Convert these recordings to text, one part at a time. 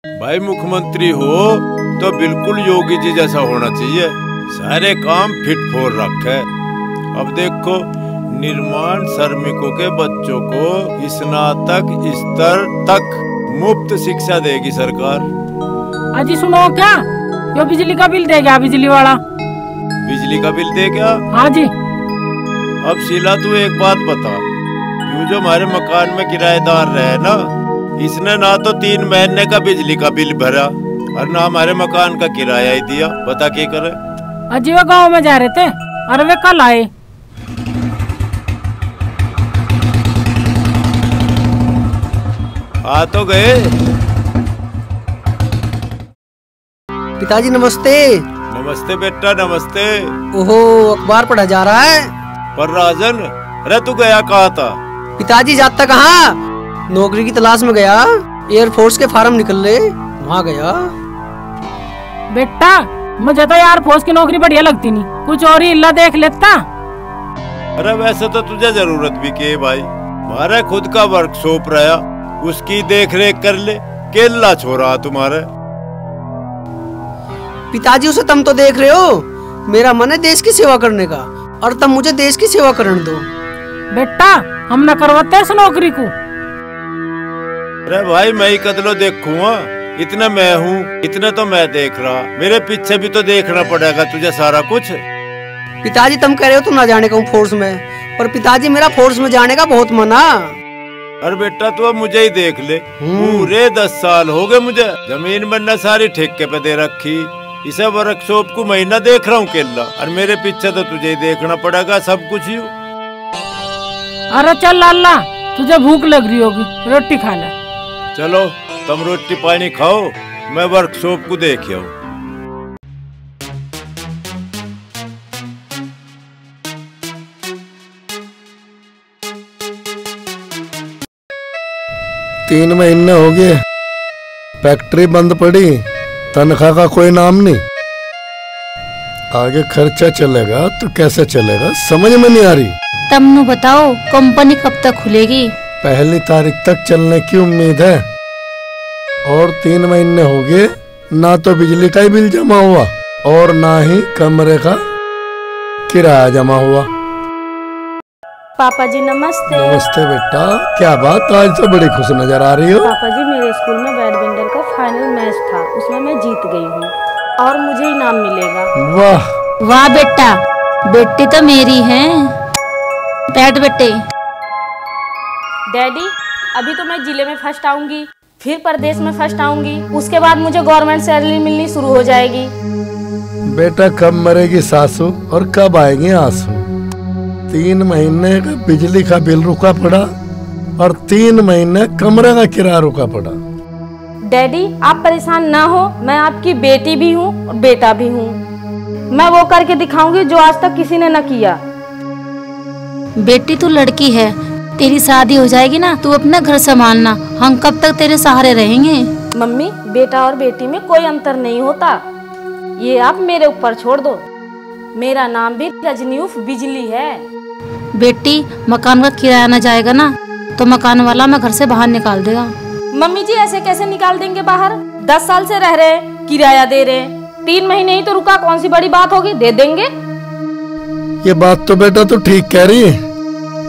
भाई मुख्यमंत्री हो तो बिल्कुल योगी जी जैसा होना चाहिए, सारे काम फिट फोर रखे। अब देखो निर्माण श्रमिकों के बच्चों को स्नातक स्तर तक मुफ्त शिक्षा देगी सरकार। अजी सुनो क्या, यो बिजली का बिल दे गया, बिजली वाला बिजली का बिल दे गया। हाँ जी। अब शीला तू एक बात बता, यू जो हमारे मकान में किराएदार रहे ना, इसने ना तो 3 महीने का बिजली का बिल भरा और ना हमारे मकान का किराया ही दिया, बता क्या करे। अजी वो गाँव में जा रहे थे और वे कल आए। आ तो गए। पिताजी नमस्ते। नमस्ते बेटा नमस्ते। ओहो अखबार पढ़ा जा रहा है। पर राजन, अरे तू गया कहाँ था? पिताजी जाता कहाँ, नौकरी की तलाश में गया, एयरफोर्स के फार्म निकल रहे वहाँ गया। बेटा मुझे तो एयरफोर्स की नौकरी बढ़िया लगती नहीं, कुछ और ही इल्ला देख लेता। अरे वैसे तो तुझे जरूरत भी के भाई, हमारे खुद का वर्कशॉप रहा, उसकी देख रेख कर ले, केला छोरा तुम्हारे। पिताजी उसे तुम तो देख रहे हो, मेरा मन है देश की सेवा करने का, और तुम मुझे देश की सेवा करने दो। बेटा हम न करवाते इस नौकरी को। अरे भाई मैं ही कदलो देखूंगा, इतना मैं हूँ, इतना तो मैं देख रहा, मेरे पीछे भी तो देखना पड़ेगा तुझे सारा कुछ। पिताजी तुम कह रहे हो तुम ना जाने का हूँ फोर्स में, पर पिताजी मेरा फोर्स में जाने का बहुत मना। अरे बेटा तू अब मुझे ही देख ले, पूरे 10 साल हो गए मुझे, जमीन मैंने सारी ठेके पे दे रखी, इसे वर्कशॉप को महीना देख रहा हूँ केला, और मेरे पीछे तो तुझे ही देखना पड़ेगा सब कुछ ही। अरे चल लाला, तुझे भूख लग रही होगी, रोटी खा ले। चलो तुम रोटी पानी खाओ, मैं वर्कशॉप को देख आऊं। तीन महीने हो गए, फैक्ट्री बंद पड़ी, तनख्वाह का कोई नाम नहीं। आगे खर्चा चलेगा तो कैसे चलेगा समझ में नहीं आ रही। तुम बताओ कंपनी कब तक खुलेगी? 1 तारीख तक चलने की उम्मीद है, और 3 महीने हो गए, ना तो बिजली का ही बिल जमा हुआ और ना ही कमरे का किराया जमा हुआ। पापा जी नमस्ते। नमस्ते बेटा, क्या बात, आज तो बड़ी खुश नजर आ रही हो। पापा जी मेरे स्कूल में बैडमिंटन का फाइनल मैच था, उसमें मैं जीत गई हूँ और मुझे इनाम मिलेगा। वाह वाह बेटा, बेटी तो मेरी है। बैठ बेटे। डैडी अभी तो मैं जिले में फर्स्ट आऊंगी, फिर प्रदेश में फर्स्ट आऊंगी, उसके बाद मुझे गवर्नमेंट सैलरी मिलनी शुरू हो जाएगी। बेटा कब मरेगी सासू और कब आएगी आंसू। 3 महीने का बिजली का बिल रुका पड़ा और 3 महीने कमरे का किराया रुका पड़ा। डैडी आप परेशान ना हो, मैं आपकी बेटी भी हूँ और बेटा भी हूँ, मैं वो करके दिखाऊंगी जो आज तक किसी ने न किया। बेटी तू लड़की है, तेरी शादी हो जाएगी ना, तू अपना घर संभालना, हम कब तक तेरे सहारे रहेंगे। मम्मी बेटा और बेटी में कोई अंतर नहीं होता, ये आप मेरे ऊपर छोड़ दो, मेरा नाम भी रजनी उर्फ बिजली है। बेटी मकान का किराया न जाएगा ना तो मकान वाला मैं घर से बाहर निकाल देगा। मम्मी जी ऐसे कैसे निकाल देंगे बाहर, 10 साल से रह रहे, किराया दे रहे, 3 महीने ही तो रुका, कौन सी बड़ी बात होगी, दे देंगे। ये बात तो बेटा तू ठीक कह रही है,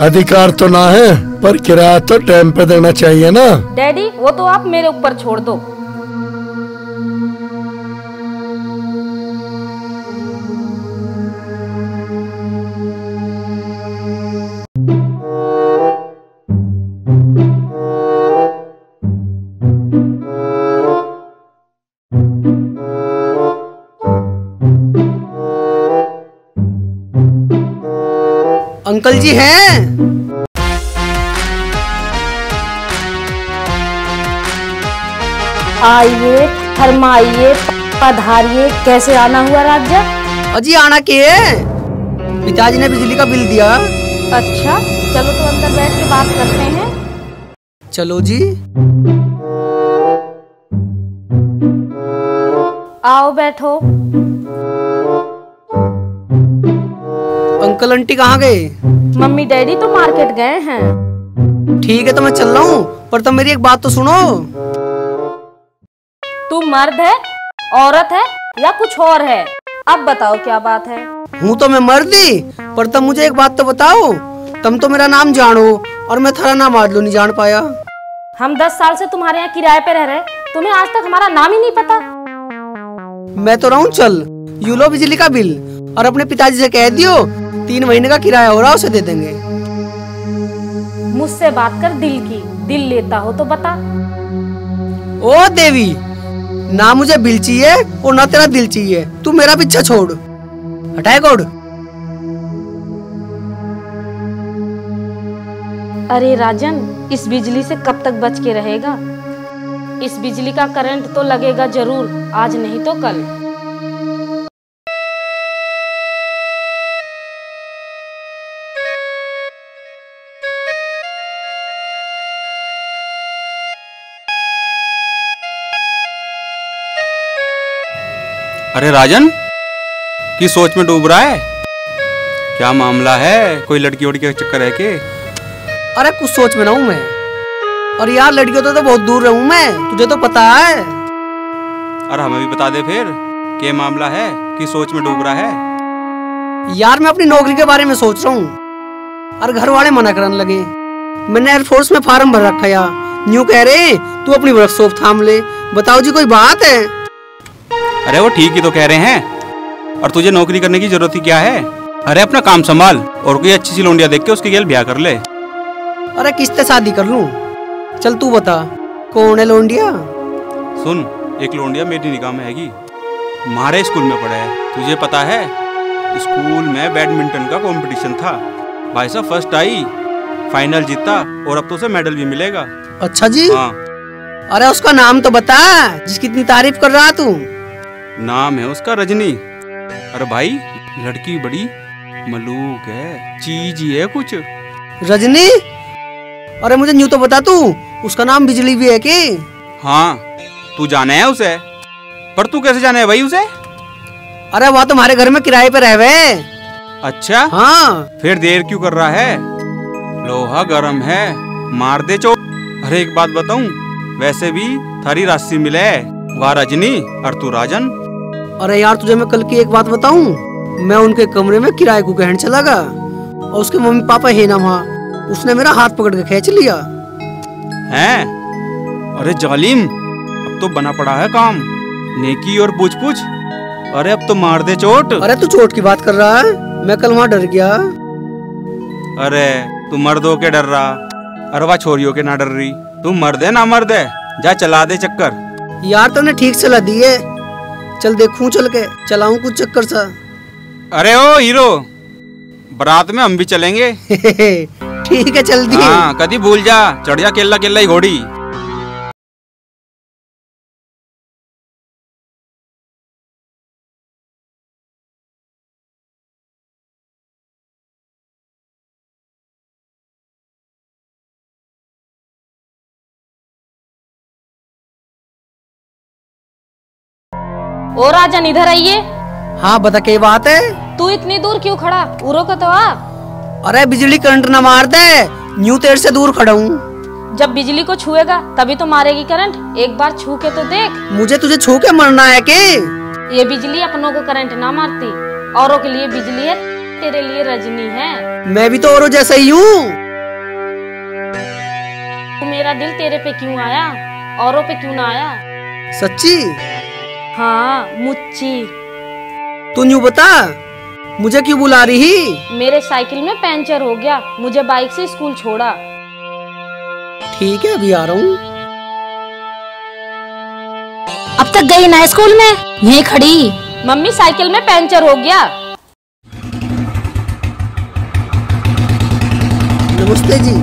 अधिकार तो ना है पर किराया तो टाइम पे देना चाहिए ना। डैडी वो तो आप मेरे ऊपर छोड़ दो। अंकल जी हैं? आइए फरमाइए पधारिए, कैसे आना हुआ राज्य? अजी आना के है, पिताजी ने बिजली का बिल दिया। अच्छा चलो तो अंदर बैठ के बात करते हैं। चलो जी। आओ बैठो। अंकल आंटी कहाँ गए? मम्मी डैडी तो मार्केट गए हैं। ठीक है तो मैं चल रहा हूँ, पर तुम मेरी एक बात तो सुनो। तू मर्द है, औरत है या कुछ और है? अब बताओ क्या बात है। हूँ तो मैं मर्दी, पर तुम मुझे एक बात तो बताओ, तुम तो मेरा नाम जानो और मैं थारा नाम आज लो नहीं जान पाया। हम 10 साल से तुम्हारे यहाँ किराए पे रह रहे, तुम्हें आज तक हमारा नाम ही नहीं पता। मैं तो रहूँ चल, यू लो बिजली का बिल और अपने पिताजी से कह दियो 3 महीने का किराया हो रहा उसे दे देंगे। मुझसे बात कर दिल की, दिल लेता हो तो बता। ओ देवी, ना मुझे बिल चाहिए और ना तेरा दिल चाहिए, तू मेरा पीछा छोड़, हटाए कोड। अरे राजन, इस बिजली से कब तक बच के रहेगा? इस बिजली का करंट तो लगेगा जरूर, आज नहीं तो कल। अरे राजन, किस सोच में डूब रहा है? क्या मामला है? कोई लड़की वड़की का चक्कर है के? अरे कुछ सोच में ना हूँ मैं, और यार लड़कियों तो बहुत दूर रहूं मैं, तुझे तो पता है। अरे हमें भी बता दे फिर, क्या मामला है? किस सोच में डूब रहा है? यार मैं अपनी नौकरी के बारे में सोच रहा हूँ और घर वाले मना करने लगे। मैंने एयरफोर्स में फार्म भर रखा है, न्यू कह रहे तू अपनी वर्कशॉप थाम ले। बताओ जी, कोई बात है? अरे वो ठीक ही तो कह रहे हैं, और तुझे नौकरी करने की जरूरत ही क्या है? अरे अपना काम संभाल और कोई अच्छी सी लौंडिया देख के उसके गेल ब्याह कर ले। अरे किससे शादी कर लूं? चल तू बता, कौन है लौंडिया? सुन, एक लौंडिया मेरी निगाह में हैगी, हमारे स्कूल में पढ़ा है। तुझे पता है, स्कूल में बैडमिंटन का कंपटीशन था, भाई साहब फर्स्ट आई, फाइनल जीता और अब तो उसे मेडल भी मिलेगा। अच्छा जी? हाँ। अरे उसका नाम तो बता, जिसकी इतनी तारीफ कर रहा तू। नाम है उसका रजनी। अरे भाई, लड़की बड़ी मलूक है, चीज ही है कुछ। रजनी? अरे मुझे न्यू तो बता तू, उसका नाम बिजली भी है कि? हाँ, तू जाने है उसे, पर तू कैसे जाने है भाई उसे? अरे वह तुम्हारे घर में किराए पे रहे। अच्छा हाँ। फिर देर क्यों कर रहा है? लोहा गरम है, मार दे चोट। अरे एक बात बताऊं, वैसे भी थारी राशि मिले, वाह रजनी और तू राजन। अरे यार तुझे मैं कल की एक बात बताऊं, मैं उनके कमरे में किराए को कहने चला गया और उसके मम्मी पापा है ना वहाँ, उसने मेरा हाथ पकड़ के खींच लिया। हैं? अरे जालिम, अब तो बना पड़ा है काम, नेकी और पूछ पूछ। अरे अब तो मार दे चोट। अरे तू चोट की बात कर रहा है? मैं कल वहाँ डर गया। अरे तू मर्दों के डर रहा, अरे वह छोरियों के ना डर रही। तू मर्द है ना मर्द है, जा चला दे चक्कर। यार तूने ठीक चला दिए, चल देखूं, चल के चलाऊं कुछ चक्कर सा। अरे ओ हीरो, बारात में हम भी चलेंगे। ठीक है चल दिए। हाँ, कभी भूल जा, चढ़ जा केला केला ही घोड़ी। ओ राजन, इधर आइए। हाँ बता, क्या बात है? तू इतनी दूर क्यों खड़ा? उरो का तो आ। अरे बिजली करंट ना मार दे, न्यू तेरे से दूर खड़ा हूँ। जब बिजली को छुएगा तभी तो मारेगी करंट, एक बार छू के तो देख। मुझे तुझे छू के मरना है के? ये बिजली अपनों को करंट ना मारती, औरों के लिए बिजली है, तेरे लिए रजनी है। मैं भी तो औरों जैसा ही हूँ। मेरा दिल तेरे पे क्यों आया, औरों पे क्यों ना आया? सच्ची? हाँ मुच्ची। तू न्यू बता, मुझे क्यों बुला रही? मेरे साइकिल में पंचर हो गया, मुझे बाइक से स्कूल छोड़ा। ठीक है अभी आ रहा हूँ। अब तक गई ना स्कूल में, यहीं खड़ी। मम्मी साइकिल में पंचर हो गया। नमस्ते जी।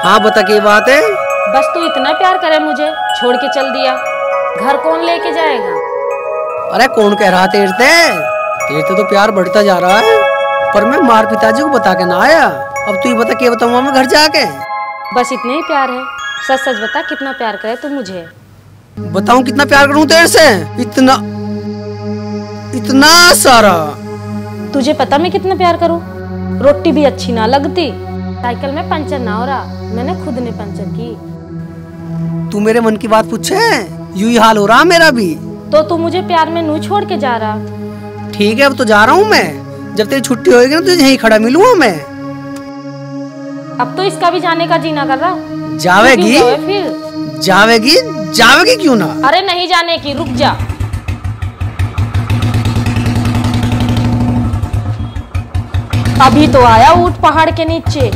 हाँ बता क्या बात है। बस तू इतना प्यार करे मुझे, छोड़ के चल दिया। घर कौन लेके जाएगा? अरे कौन कह रहा तेरे से तो प्यार बढ़ता जा रहा है, पर मैं मार पिताजी को बता के ना आया। अब तू ही बता क्या बताऊँ मैं घर जाके। बस इतना ही प्यार है? सच सच बता कितना प्यार करे तू मुझे। बताऊं कितना प्यार करूं तेरे से? इतना इतना सारा। तुझे पता मैं कितना प्यार करूं? रोटी भी अच्छी ना लगती, साइकिल में पंचर ना हो रहा, मैंने खुद ने पंचर की। तू मेरे मन की बात पूछे, यूं ही हाल हो रहा मेरा भी। तो तू मुझे प्यार में नू छोड़ के जा रहा। ठीक है अब तो जा रहा हूँ मैं, जब तेरी छुट्टी होगी ना तुझे यहीं खड़ा मिलूंगा मैं। अब तो इसका भी जाने का जी ना कर रहा। जावेगी फिर जावेगी जावेगी क्यों ना? अरे नहीं जाने की, रुक जा। अभी तो आया ऊंट पहाड़ के नीचे।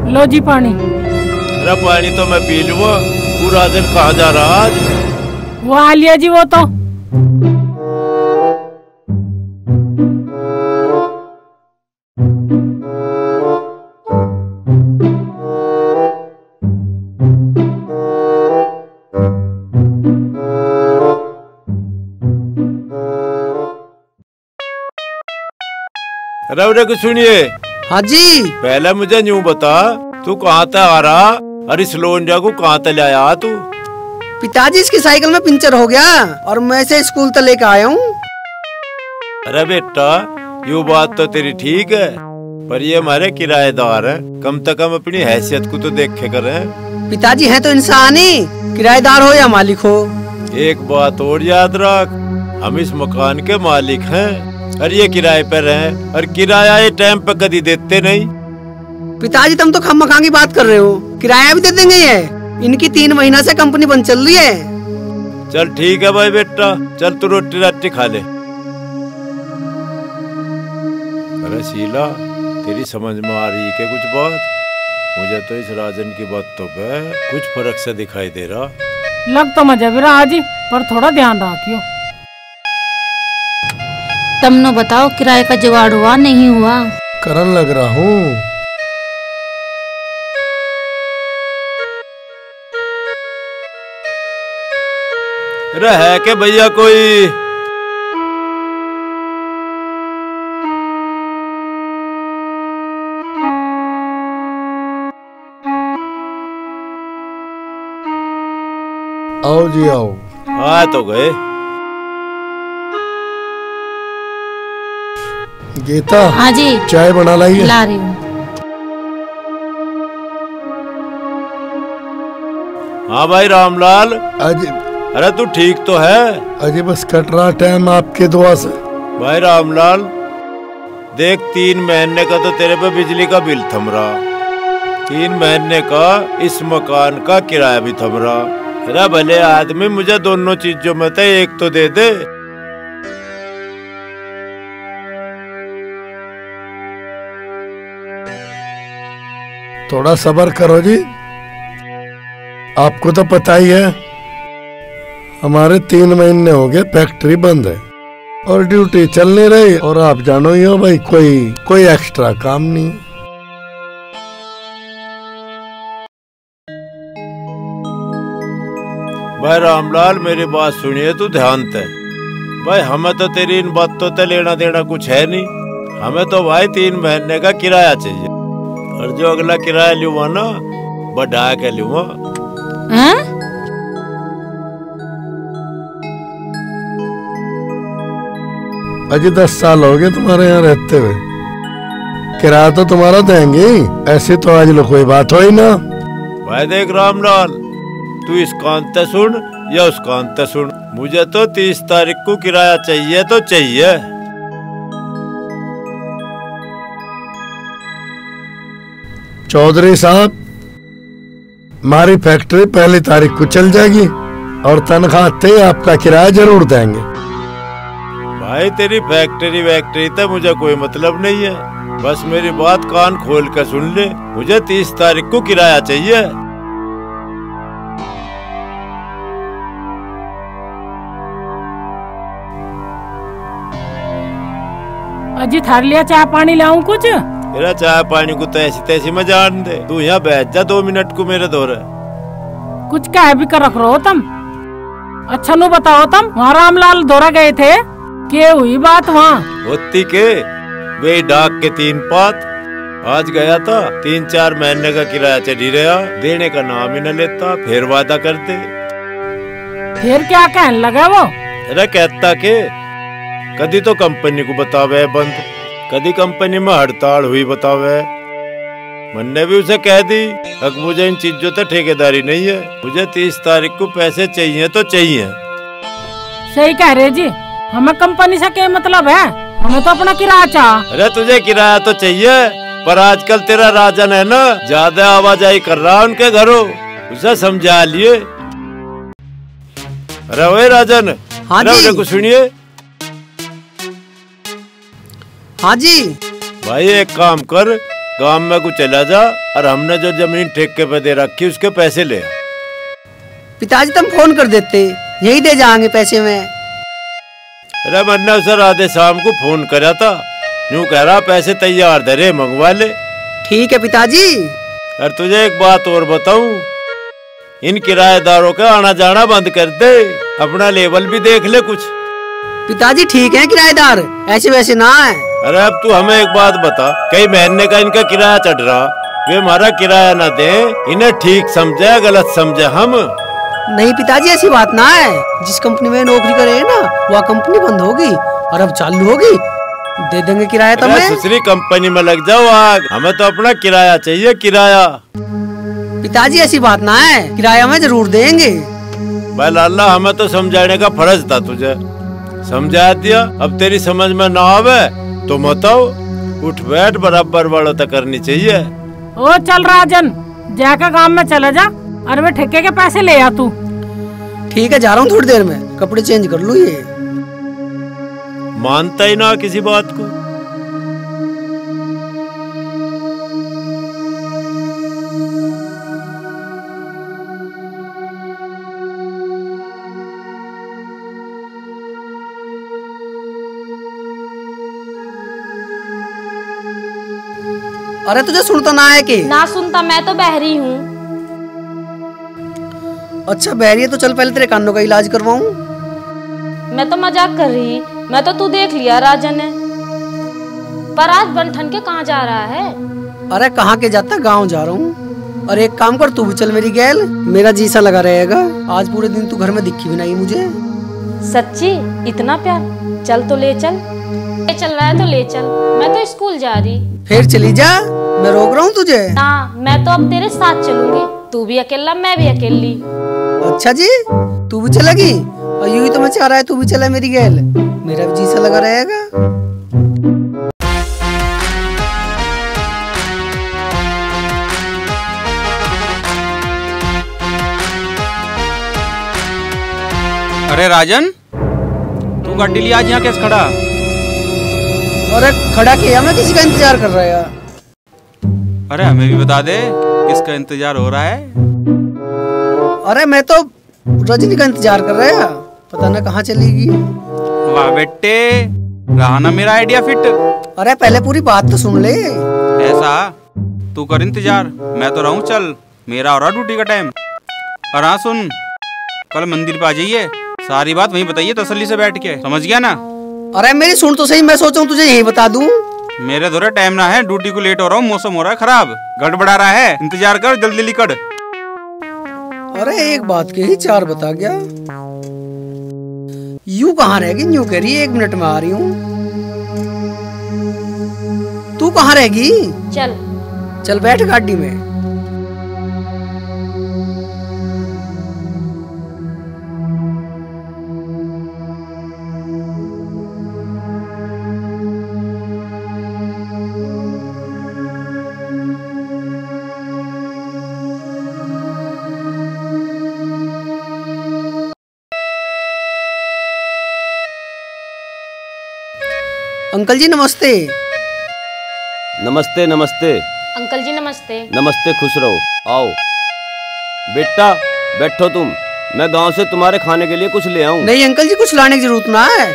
लो जी पानी। अरे पानी तो मैं पी लूँ। पूरा दिन कहाँ जा रहा आज? वो आ लिया जी वो तो। अरे कुछ सुनिए। हाँ जी। पहले मुझे यूं बता, तू कहाँ तक आ रहा? अरे लोंजा को कहाँ तक ले आया तू? पिताजी इसकी साइकिल में पंचर हो गया और मैं इसे स्कूल तक लेकर आया हूँ। अरे बेटा ये बात तो तेरी ठीक है, पर ये हमारे किराएदार हैं, कम से कम अपनी हैसियत को तो देखे करें। पिताजी हैं तो इंसान ही, किराएदार हो या मालिक हो। एक बात और याद रख, हम इस मकान के मालिक हैं और ये किराए पर हैं, और किराया ये टाइम पे कभी देते नहीं। पिताजी तुम तो खामखा की बात कर रहे हो, किराया भी दे देंगे ये। इनकी 3 महीना से कंपनी बंद चल रही है। चल ठीक है भाई बेटा, चल तू रोटी राटी खा ले। अरे शीला तेरी समझ में आ रही है कुछ बात? मुझे तो इस राजन की बातों पे कुछ फर्क से दिखाई दे रहा। लग तो मजा भी रहा जी, पर थोड़ा ध्यान रखियो। तुम बताओ किराए का जुगाड़ हुआ नहीं हुआ? करन लग रहा हूँ। अरे है के भैया कोई? आओ जी आओ। आ तो गए। गीता हाँ जी चाय बना लाइए। ला रही हूँ। हाँ भाई रामलाल। अजय अरे तू ठीक तो है? अजय बस कट रहा टाइम आपके दुआ से। भाई रामलाल देख, 3 महीने का तो तेरे पे बिजली का बिल थम रहा, 3 महीने का इस मकान का किराया भी थम रहा। अरे भले आदमी मुझे दोनों चीजों में तो एक तो दे दे। थोड़ा सब्र करो जी। आपको तो पता ही है हमारे 3 महीने हो गए फैक्ट्री बंद है और ड्यूटी चल नहीं रही, और आप जानो ही हो भाई कोई एक्स्ट्रा काम नहीं। भाई रामलाल मेरी बात सुनिए तू ध्यान से। भाई हमें तो तेरी इन बातों से लेना देना कुछ है नहीं, हमें तो भाई 3 महीने का किराया चाहिए, और जो अगला किराया लूँगा ना बढ़ा के लूँगा। अजी 10 साल हो गए तुम्हारे यहाँ रहते हुए। किराया तो तुम्हारा देंगे, ऐसी तो आज लो कोई बात हो ही ना। भाई देख रामलाल, तू इस कान से सुन या उस कान से सुन, मुझे तो 30 तारीख को किराया चाहिए तो चाहिए। चौधरी साहब, हमारी फैक्ट्री 1 तारीख को चल जाएगी और तनख्वाह आते आपका किराया जरूर देंगे। भाई तेरी फैक्ट्री तो मुझे कोई मतलब नहीं है, बस मेरी बात कान खोल कर सुन ले, मुझे 30 तारीख को किराया चाहिए। अजी थार लिया चाय पानी लाऊं कुछ? तेरा चाय पानी को तो ऐसी तैसी में जान दे, तू यहाँ बैठ जा 2 मिनट को मेरे दौरे। कुछ कह भी कर रख रहो तुम। अच्छा नु बताओ, तुम वहाँ रामलाल दौरा गए थे, क्या हुई बात वहाँ? होती के वे डाक के 3 पात, आज गया था 3-4 महीने का किराया चढ़ी रहा, देने का नाम ही न लेता, फिर वादा करते। फिर क्या कहने लगा वो? अरे कहता के कदी तो कंपनी को बतावे बंद, कदी कंपनी में हड़ताल हुई बतावे। मैंने भी उसे कह दी, अब मुझे इन चीजों तो ठेकेदारी नहीं है, मुझे 30 तारीख को पैसे चाहिए तो चाहिए। सही कह रहे जी, हमें कंपनी से क्या मतलब है, हमें तो अपना किराया चाह। अरे तुझे किराया तो चाहिए, पर आजकल तेरा राजन है ना, ज्यादा आवाजाही कर रहा उनके घरों, उसे समझा लिए। अरे ओए राजन, हाँ जी। कुछ सुनिए। हाँ जी। भाई एक काम कर, गांव में को चला जा और हमने जो जमीन ठेके पे दे रखी उसके पैसे ले। पिताजी तुम फोन कर देते, यही दे जाएंगे पैसे में। अरे मैंने उसे राधे शाम को फोन करा था, यूँ कह रहा पैसे तैयार धरे मंगवा ले। ठीक है पिताजी। और तुझे एक बात और बताऊं, इन किराएदारों का आना जाना बंद कर दे, अपना लेवल भी देख ले कुछ। पिताजी ठीक है किराएदार, ऐसे वैसे ना है। अरे अब तू हमें एक बात बता, कई महीने का इनका किराया चढ़ रहा, वे हमारा किराया ना दे, इन्हें ठीक समझे गलत समझे हम? नहीं पिताजी ऐसी बात ना है, जिस कंपनी में नौकरी करे ना वह कंपनी बंद होगी और अब चालू होगी, दे देंगे किराया तुम्हें। दूसरी कंपनी में लग जाओ आग, हमें तो अपना किराया चाहिए, किराया। पिताजी ऐसी बात ना है, किराया में जरूर देंगे। भाई लाला, हमें तो समझाने का फर्ज था, तुझे समझा दिया, अब तेरी समझ में ना आवे तो मत आओ, उठ बैठ बराबर वालों तक करनी चाहिए। ओ चल राजन, जाकर गांव में चला जा और वे ठेके के पैसे ले आ तू। ठीक है, जा रहा हूँ थोड़ी देर में, कपड़े चेंज कर लूँ। ये मानता ही ना किसी बात को। अरे तुझे सुनता ना है कि? ना सुनता, मैं तो बहरी हूँ। अच्छा बहरी है तो चल पहले तेरे कानों का इलाज करवाऊं। मैं तो मजाक कर रही, मैं तो तू देख लिया राजन ने। पर आज बंठन के कहाँ जा रहा है? अरे कहाँ के जाता, गांव जा रहा हूँ। और एक काम कर, तू भी चल मेरी गैल, मेरा जी सा लगा रहेगा। आज पूरे दिन तू घर में दिखी भी नहीं मुझे। सच्ची इतना प्यार? चल तो ले चल, ले चल रहा है तो ले चल, मैं तो स्कूल जा रही। फिर चली जा, मैं रोक रहा हूँ तुझे? ना, मैं तो अब तेरे साथ चलूंगी, तू भी अकेला मैं भी अकेली। अच्छा जी, तू भी चलेगी? और यूं ही तो मैं चाह रहा है तू भी चला मेरी गैल, मेरा भी जी सा लगा रहेगा। अरे राजन, तू गाड़ी लिया आज यहाँ कैसे खड़ा? अरे खड़ा किया, मैं किसी का इंतजार कर रहा है। अरे हमें भी बता दे, किसका इंतजार हो रहा है? अरे मैं तो रजनी का इंतजार कर रहा है, पता ना कहाँ चलेगी। वाह बेटे, रहा ना मेरा आइडिया फिट। अरे पहले पूरी बात तो सुन ले। ऐसा? तू कर इंतजार, मैं तो रहूं, चल मेरा हो रहा ड्यूटी का टाइम। और हाँ सुन, कल मंदिर पे आ जाइए, सारी बात वहीं बताइए तसल्ली से बैठ के, समझ गया ना? अरे मेरी सुन तो सही, मैं सोचा हूँ तुझे यही बता दूं। मेरे दौरे टाइम ना है, ड्यूटी को लेट हो रहा हूँ, मौसम हो रहा है खराब, गड़बड़ा रहा है, इंतजार कर, जल्दी निकल। अरे एक बात के ही 4 बता गया। यूं कहाँ रहेगी, यूं कह रही है 1 मिनट में आ रही हूँ। तू कहाँ रहेगी? चल चल बैठ गाड़ी में। अंकल जी नमस्ते। नमस्ते नमस्ते। अंकल जी नमस्ते। नमस्ते, खुश रहो। आओ बेटा बैठो तुम, मैं गांव से तुम्हारे खाने के लिए कुछ ले आऊं। नहीं अंकल जी, कुछ लाने की जरूरत ना है,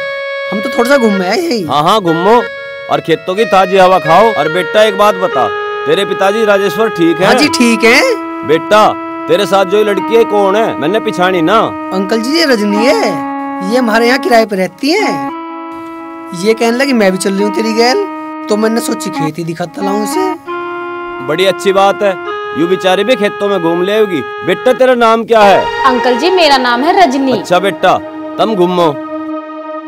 हम तो थोड़ा सा घूम आए यही। हाँ हाँ घूमो और खेतों की ताजी हवा खाओ। और बेटा एक बात बता, तेरे पिताजी राजेश्वर ठीक है? हाँ जी ठीक है। बेटा तेरे साथ जो लड़की है कौन है? मैंने पिछाड़ी ना। अंकल जी ये रजनी है, ये हमारे यहाँ किराए पे रहती है। ये कहने लगी मैं भी चल रही हूँ तेरी गैल, तो मैंने सोची खेती दिखाता लाऊं इसे। बड़ी अच्छी बात है, यू बेचारी भी खेतों में घूम ले होगी। बेटा तेरा नाम क्या है? अंकल जी मेरा नाम है रजनी। अच्छा बेटा तुम घूमो,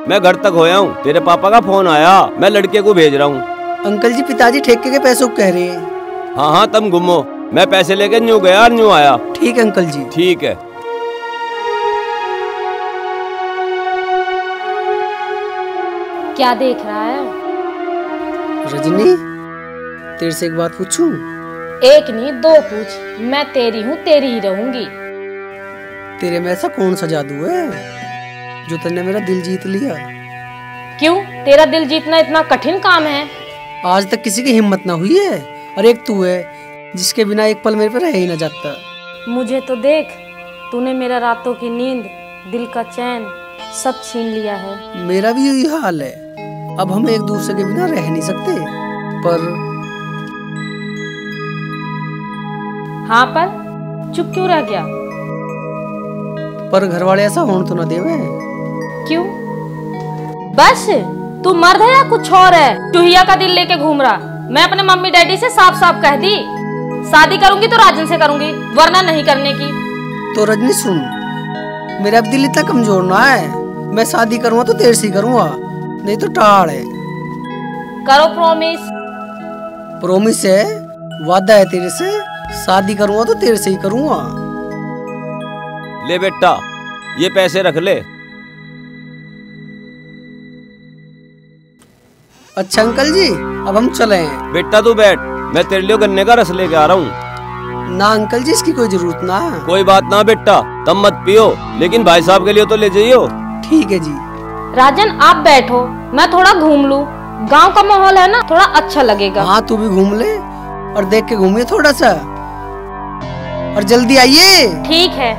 मैं घर तक होया हूँ, तेरे पापा का फोन आया, मैं लड़के को भेज रहा हूँ। अंकल जी पिताजी ठेके के पैसों को कह रहे हैं। हाँ हाँ तुम घूमो, मैं पैसे लेके न्यू गया और न्यू आया। ठीक है अंकल जी। ठीक है। क्या देख रहा है? रजनी तेरे से एक बात पूछूं? एक नहीं दो पूछ, मैं तेरी हूँ, तेरी ही रहूंगी। तेरे में ऐसा कौन सा जादू है जो तूने मेरा दिल जीत लिया? क्यों, तेरा दिल जीतना इतना कठिन काम है? आज तक किसी की हिम्मत ना हुई है, और एक तू है जिसके बिना एक पल मेरे पे रह ही ना जाता। मुझे तो देख, तूने मेरा रातों की नींद, दिल का चैन सब छीन लिया है। मेरा भी यही हाल है, अब हम एक दूसरे के बिना रह नहीं सकते। पर हाँ, पर चुप क्यों रह गया? पर घर वाले ऐसा होने तो ना देवे। क्यों? बस तू मर्द है या कुछ और है? चूहिया का दिल लेके घूम रहा। मैं अपने मम्मी डैडी से साफ साफ कह दी, शादी करूंगी तो राजन से करूंगी, वरना नहीं करने की। तो रजनी सुन, मेरा अब दिल इतना कमजोर ना है, मैं शादी करूंगा तो तेरे से ही करूंगा, नहीं तो टाड़ है। करो प्रॉमिस। प्रॉमिस है, वादा है तेरे से, शादी करूंगा तो तेरे से ही करूंगा। ले बेटा ये पैसे रख ले। अच्छा अंकल जी अब हम चले। बेटा तू बैठ, मैं तेरे लिए गन्ने का रस लेके आ रहा हूँ। ना अंकल जी इसकी कोई जरूरत ना। कोई बात ना बेटा, तब मत पियो, लेकिन भाई साहब के लिए तो ले जाइयो। ठीक है जी। राजन आप बैठो, मैं थोड़ा घूम लूं, गांव का माहौल है ना, थोड़ा अच्छा लगेगा। हाँ तू भी घूम ले, और देख के घूमिए थोड़ा सा, और जल्दी आइए। ठीक है।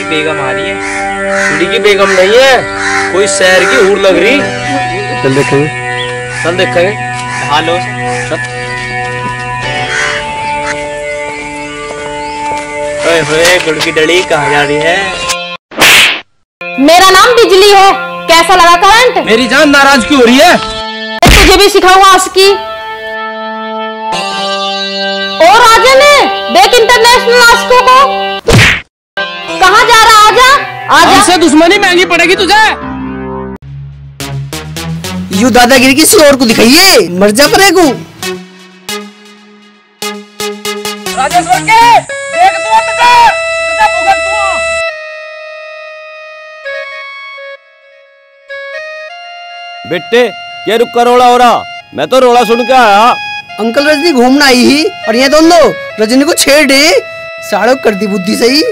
बेगम आ रही है। कुड़ी की बेगम नहीं है, कोई शहर की हूर लग रही। चल देखेंगे, चल देखेंगे। हालो गुड़ की डली कहाँ जा रही है? मेरा नाम बिजली है, कैसा लगा करंट? मेरी जान नाराज क्यों हो रही है? तुझे भी सिखाऊंगा आशिकी। और राजन देख इंटरनेशनल आशिकों को। कहाँ जा रहा? आजा आजा। हमसे दुश्मनी महंगी पड़ेगी तुझे। यू दादागिरी किसी और को दिखाइए, मर जा पड़ेगा। राजेश्वर के देख तू तुझे भुगत तू। बेटे क्या रुक कर रोड़ा हो रहा? मैं तो रोड़ा सुन के आया। अंकल रजनी घूमना आई ही, और ये दोनों रजनी को छेड़ दे, साड़ो कर दी बुद्धि सही।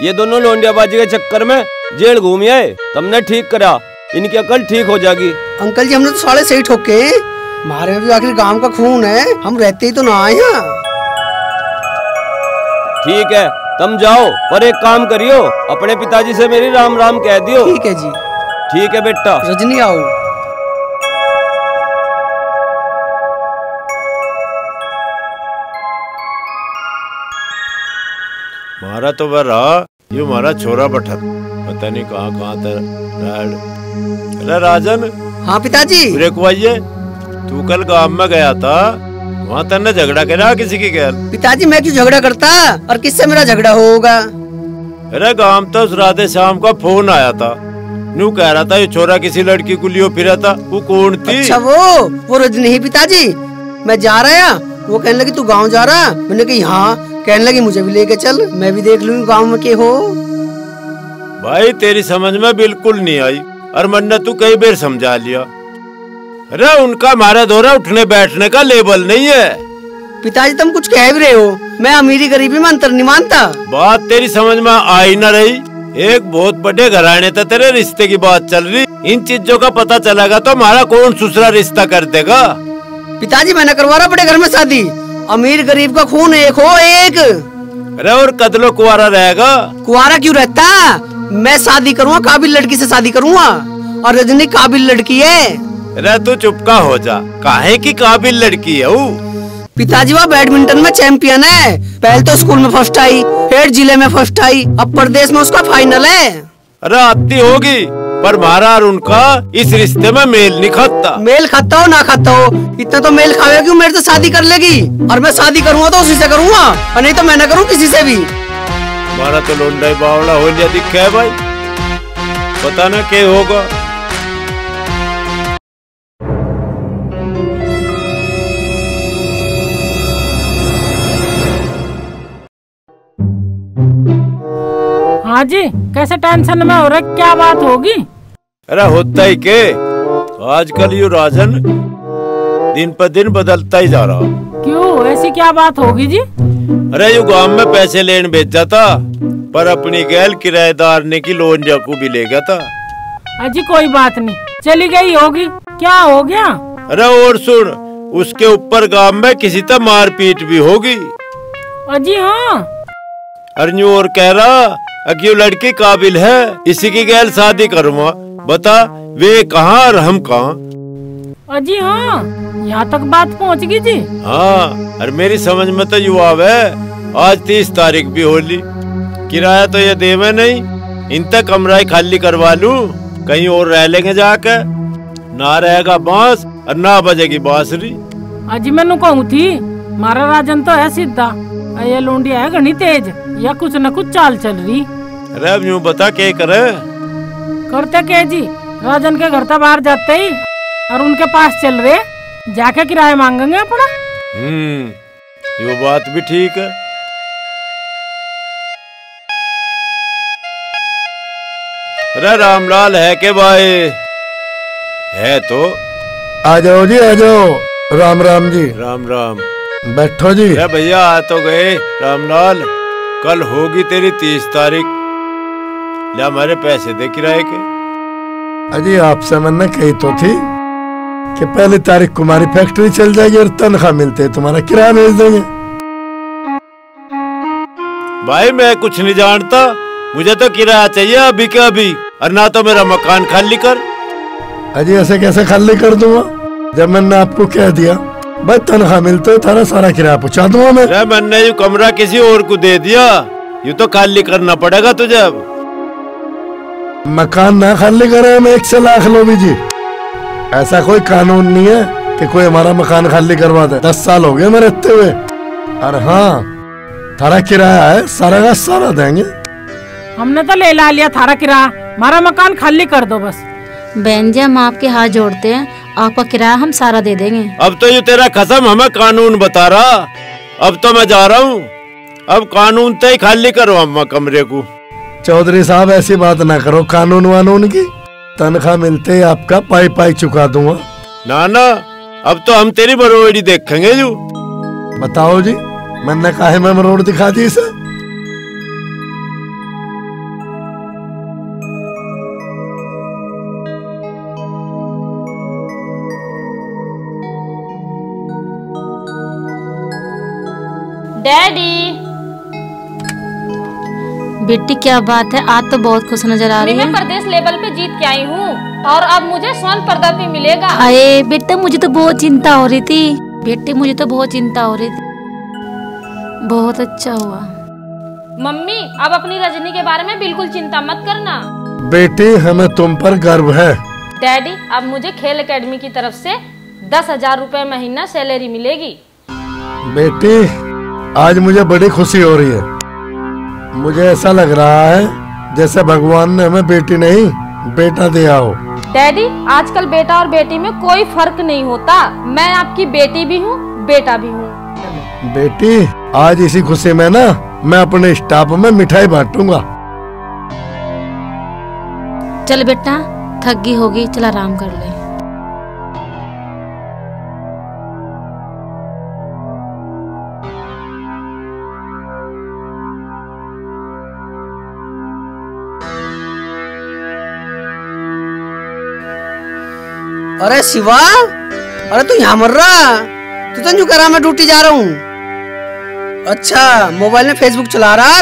ये दोनों लोंडियाबाजी के चक्कर में जेल घूम आए, तुमने ठीक करा, इनकी अकल ठीक हो जाएगी। अंकल जी हमने तो साले सही ठोके, हमारे में भी आखिर गांव का खून है, हम रहते ही तो ना आए यहाँ। ठीक है तुम जाओ, पर एक काम करियो, अपने पिताजी से मेरी राम राम कह दियो। ठीक है जी। ठीक है बेटा। रजनी आओ। मारा तो वह रहा, ये हमारा छोरा बठत, पता नहीं कहाँ कहाँ तक अरे राजन। हाँ पिताजी। तू कल गांव में गया था, वहाँ तन्ने झगड़ा करा किसी की गैर? पिताजी मैं क्यों झगड़ा करता, और किससे मेरा झगड़ा होगा? अरे गांव तो उस राधे श्याम का फोन आया था, न्यू कह रहा था ये छोरा किसी लड़की को लियो फिरा था। वो कौन थी? अच्छा वो रजनी ही पिताजी। मैं जा रहा, वो कहने लगी तू गांव जा रहा, मैंने कही हाँ, कहने लगी मुझे भी लेके चल, मैं भी देख लूंगी गांव में के हो। भाई तेरी समझ में बिल्कुल नहीं आई, और मैंने तू कई बार समझा लिया। अरे उनका हमारा दौरा उठने बैठने का लेवल नहीं है। पिताजी तुम कुछ कह भी रहे हो, मैं अमीरी गरीबी में अंतर नहीं मानता। बात तेरी समझ में आई न रही। एक बहुत बड़े घराने तक तेरे रिश्ते की बात चल रही, इन चीजों का पता चलेगा तो हमारा कौन दूसरा रिश्ता कर देगा? पिताजी मैं न करवा रहा बड़े घर में शादी, अमीर गरीब का खून एक हो एक। अरे और कदलो कुआरा रहेगा? कुआरा क्यों रहता, मैं शादी करूँगा, काबिल लड़की से शादी करूँगा, और रजनी काबिल लड़की है। अरे तू चुपका हो जा, काहे की काबिल लड़की है वो? पिताजी वो बैडमिंटन में चैंपियन है, पहले तो स्कूल में फर्स्ट आई, फिर जिले में फर्स्ट आई, अब प्रदेश में उसका फाइनल है। अरे आती होगी, पर हमारा और उनका इस रिश्ते में मेल नहीं खाता। मेल खाता हो ना खाता हो, इतना तो मेल खावे क्यों, मेरे से शादी कर लेगी, और मैं शादी करूँगा तो उसी से करूँगा, और नहीं तो मैं न करूँ किसी से भी। हमारा तो लोंडा बावड़ा हो लिया दिखा है भाई, पता ना क्या होगा। हाँ जी, कैसे टेंशन में हो रहे, क्या बात होगी? अरे होता ही के, आजकल ये राजन दिन पर दिन बदलता ही जा रहा। क्यों, ऐसी क्या बात होगी जी? अरे यू गांव में पैसे लेने भेजा था, पर अपनी गैल किराएदार ने की लोन जाकू भी ले गया था। अजी कोई बात नहीं, चली गई होगी, क्या हो गया? अरे और सुन, उसके ऊपर गांव में किसी तरह मारपीट भी होगी। अजी हाँ। अरे और कह रहा अक्यों लड़की काबिल है, इसी की गैल शादी करूँगा, बता वे कहाँ और हम कहाँ? अजी हाँ, यहाँ तक बात पहुँच गई जी। हाँ, और मेरी समझ में तो युवा है, आज 30 तारीख भी होली, किराया तो ये देवे नहीं, इन तक कमरा ही खाली करवा लूं, कहीं और रह लेंगे जाके, ना रहेगा बांस और ना बजेगी बांसुरी। अजी मैंने कहूँ थी, मारा राजन तो है सीधा, ये लोंडिया है घनी तेज, या कुछ न कुछ चाल चल रही। अरे अब यूँ बता क्या करे? करते क्या जी, राजन के घर तक बाहर जाते ही और उनके पास चल रहे, जाके किराया मांगेंगे अपना। ये बात भी ठीक है। अरे रामलाल है के भाई? है तो। आ जाओ जी, आ जाओ। राम राम जी। राम राम। बैठो जी। अरे भैया आ तो गए। रामलाल, कल होगी तेरी 30 तारीख, ले हमारे पैसे दे किराए के। अजी आपसे मैंने कही तो थी कि पहली तारीख को हमारी फैक्ट्री चल जाएगी और तनख्वाह मिलते है तुम्हारा किराया भेज देंगे। भाई मैं कुछ नहीं जानता, मुझे तो किराया चाहिए अभी के अभी, और ना तो मेरा मकान खाली कर। अजी ऐसे कैसे खाली कर दूंगा, जब मैंने आपको कह दिया भाई तनख्वाह मिलते थारा सारा किराया पहुँचा दूंगा मैं। अरे मैंने ये कमरा किसी और को दे दिया, ये तो खाली करना पड़ेगा तुझे। अब मकान ना खाली करे मैं 1 लाख लो भी जी, ऐसा कोई कानून नहीं है कि कोई हमारा मकान खाली करवा दे। 10 साल हो गए मैं रहते हुए, और हाँ थारा किराया है सारा का सारा देंगे। हमने तो ले ला लिया थारा किराया, हमारा मकान खाली कर दो बस। बहन जी हम आपके हाथ जोड़ते हैं, आपका किराया हम सारा दे देंगे। अब तो ये तेरा कसम हमें कानून बता रहा, अब तो मैं जा रहा हूँ, अब कानून तो ही खाली करवा कमरे को। चौधरी साहब ऐसी बात ना करो कानून वानून की, तनख्वाह मिलते ही आपका पाई पाई चुका दूंगा। ना ना, अब तो हम तेरी मरोड़ी देखेंगे। जो बताओ जी, मैंने काहे में मरोड़ दिखा दी इसे? डैडी। बेटी क्या बात है, आज तो बहुत खुश नजर आ रही है। मैं प्रदेश लेवल पे जीत के आई हूँ और अब मुझे स्वर्ण पदक भी मिलेगा। अरे बेटा मुझे तो बहुत चिंता हो रही थी, बेटी मुझे तो बहुत चिंता हो रही थी। बहुत अच्छा हुआ। मम्मी अब अपनी रजनी के बारे में बिल्कुल चिंता मत करना। बेटी हमें तुम पर गर्व है। डैडी अब मुझे खेल एकेडमी की तरफ से 10,000 रुपए महीना सैलरी मिलेगी। बेटी आज मुझे बड़ी खुशी हो रही है। मुझे ऐसा लग रहा है जैसे भगवान ने हमें बेटी नहीं बेटा दिया हो। डैडी आजकल बेटा और बेटी में कोई फर्क नहीं होता। मैं आपकी बेटी भी हूँ बेटा भी हूँ। बेटी आज इसी खुशी में ना मैं अपने स्टाफ में मिठाई बांटूंगा। चल बेटा थक गई होगी, चल आराम कर ले। अरे शिवा, अरे तू यहाँ मर रहा? तू तो यूं कह रहा मैं ड्यूटी जा रहा हूँ। अच्छा मोबाइल में फेसबुक चला रहा?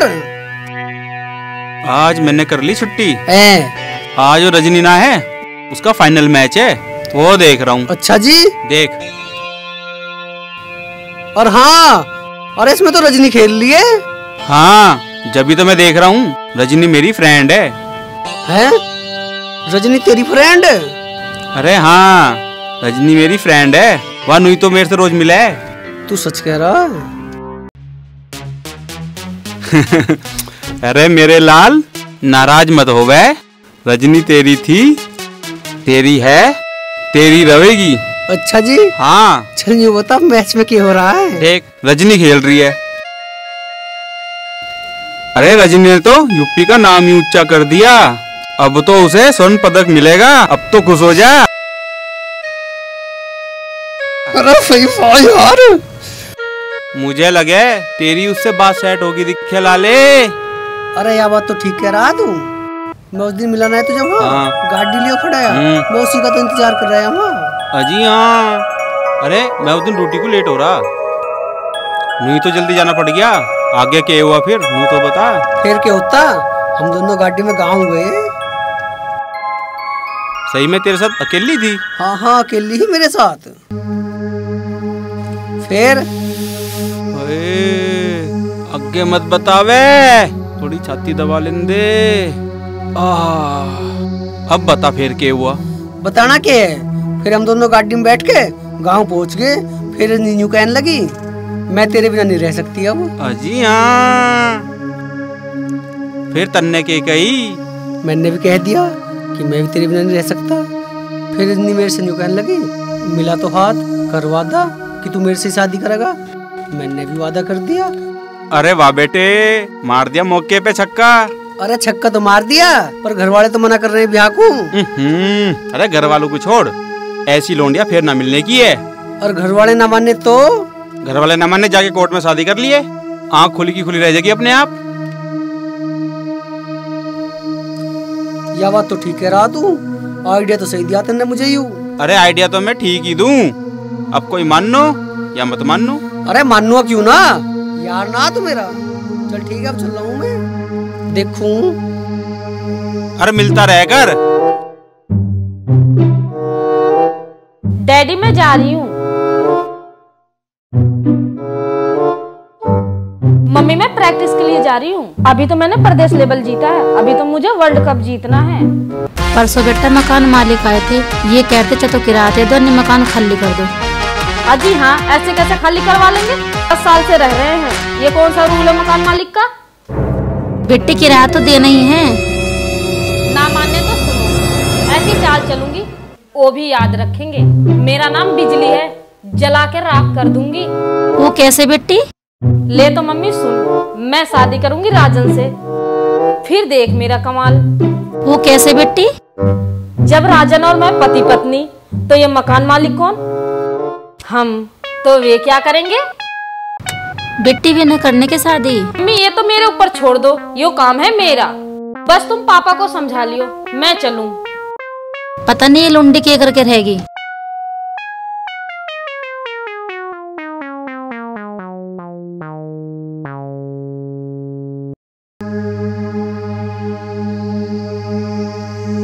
आज मैंने कर ली छुट्टी। आज जो रजनी ना है उसका फाइनल मैच है, वो देख रहा हूँ। अच्छा जी देख। और हाँ, और इसमें तो रजनी खेल ली है। हाँ जब भी तो मैं देख रहा हूँ, रजनी मेरी फ्रेंड है। हैं? रजनी तेरी फ्रेंड? अरे हाँ रजनी मेरी फ्रेंड है, वह नुई तो मेरे से रोज मिला है। तू सच कह रहा है? अरे मेरे लाल नाराज मत हो बे, रजनी तेरी थी, तेरी है, तेरी रहेगी। अच्छा जी। हाँ चल ये बता मैच में क्या हो रहा है? देख रजनी खेल रही है। अरे रजनी ने तो यूपी का नाम ही ऊंचा कर दिया, अब तो उसे स्वर्ण पदक मिलेगा। अब तो खुश हो जा। अरे यार मुझे लगे तेरी उससे बात सेट होगी दिखे लाले। अरे यह बात तो ठीक कह रहा तू। मैं उस दिन मिला ना तुझे वहाँ गाड़ी लियो खड़ा है, मैं उसी का तो इंतजार कर रहा हूँ। अजी हाँ, अरे मैं उस दिन ड्यूटी को लेट हो रहा, नहीं तो जल्दी जाना पड़ गया। आगे क्या हुआ फिर नू तो बता। फिर क्या होता, हम दोनों गाड़ी में गाँव गए। सही में तेरे साथ अकेली थी? हाँ हाँ अकेली ही मेरे साथ। फिर आगे मत बतावे, थोड़ी छाती दबा लेने दे। अब बता फिर क्या हुआ? बताना क्या है? फिर हम दोनों गाड़ी में बैठ के गांव पहुंच गए। फिर नीनू कहने लगी मैं तेरे बिना नहीं रह सकती अब। अजी हाँ। फिर तन्ने के कही? मैंने भी कह दिया कि मैं भी तेरे बिना नहीं रह सकता। फिर इतनी मेरे से न्यू कहने लगी मिला तो हाथ कर वादा कि तू मेरे से शादी करेगा। मैंने भी वादा कर दिया। अरे वाह बेटे, मार दिया मौके पे छक्का। अरे छक्का तो मार दिया, पर घर वाले तो मना कर रहे हैं ब्याह को। अरे घर वालों को छोड़, ऐसी लोंडिया फिर ना मिलने की है। और घर वाले ना माने तो? घर वाले ना माने जाके कोर्ट में शादी कर लिए, आँख खुली की खुली रह जाएगी अपने आप। यह बात तो ठीक कह रहा तू, आइडिया तो सही दिया तुमने मुझे। यूं अरे आइडिया तो मैं ठीक ही दूं, अब कोई मानो या मत मानो। अरे मानो क्यों ना यार, ना तो मेरा। चल ठीक है अब चल रहा हूँ मैं, देखूं। अरे मिलता रह कर। डैडी मैं जा रही हूँ। मम्मी मैं प्रैक्टिस के लिए जा रही हूँ। अभी तो मैंने प्रदेश लेवल जीता है, अभी तो मुझे वर्ल्ड कप जीतना है। परसों बेटा मकान मालिक आए थे, ये कहते चलो किराया दे दो, अन्य मकान खाली कर दो। अजी हाँ, ऐसे कैसे खाली करवा लेंगे? 10 साल से रह रहे हैं, ये कौन सा रूल है मकान मालिक का? बेटी किराया तो देना ही है। ना माने तो सुनो, ऐसी चाल चलूंगी, वो भी याद रखेंगे। मेरा नाम बिजली है, जला के राख कर दूंगी। वो कैसे बेटी? ले तो मम्मी सुन, मैं शादी करूंगी राजन से, फिर देख मेरा कमाल। वो कैसे बेटी? जब राजन और मैं पति पत्नी, तो ये मकान मालिक कौन? हम। तो वे क्या करेंगे? बेटी भी न करने के शादी। मम्मी ये तो मेरे ऊपर छोड़ दो, यो काम है मेरा। बस तुम पापा को समझा लियो, मैं चलूं। पता नहीं ये लुंडी क्या करके रहेगी।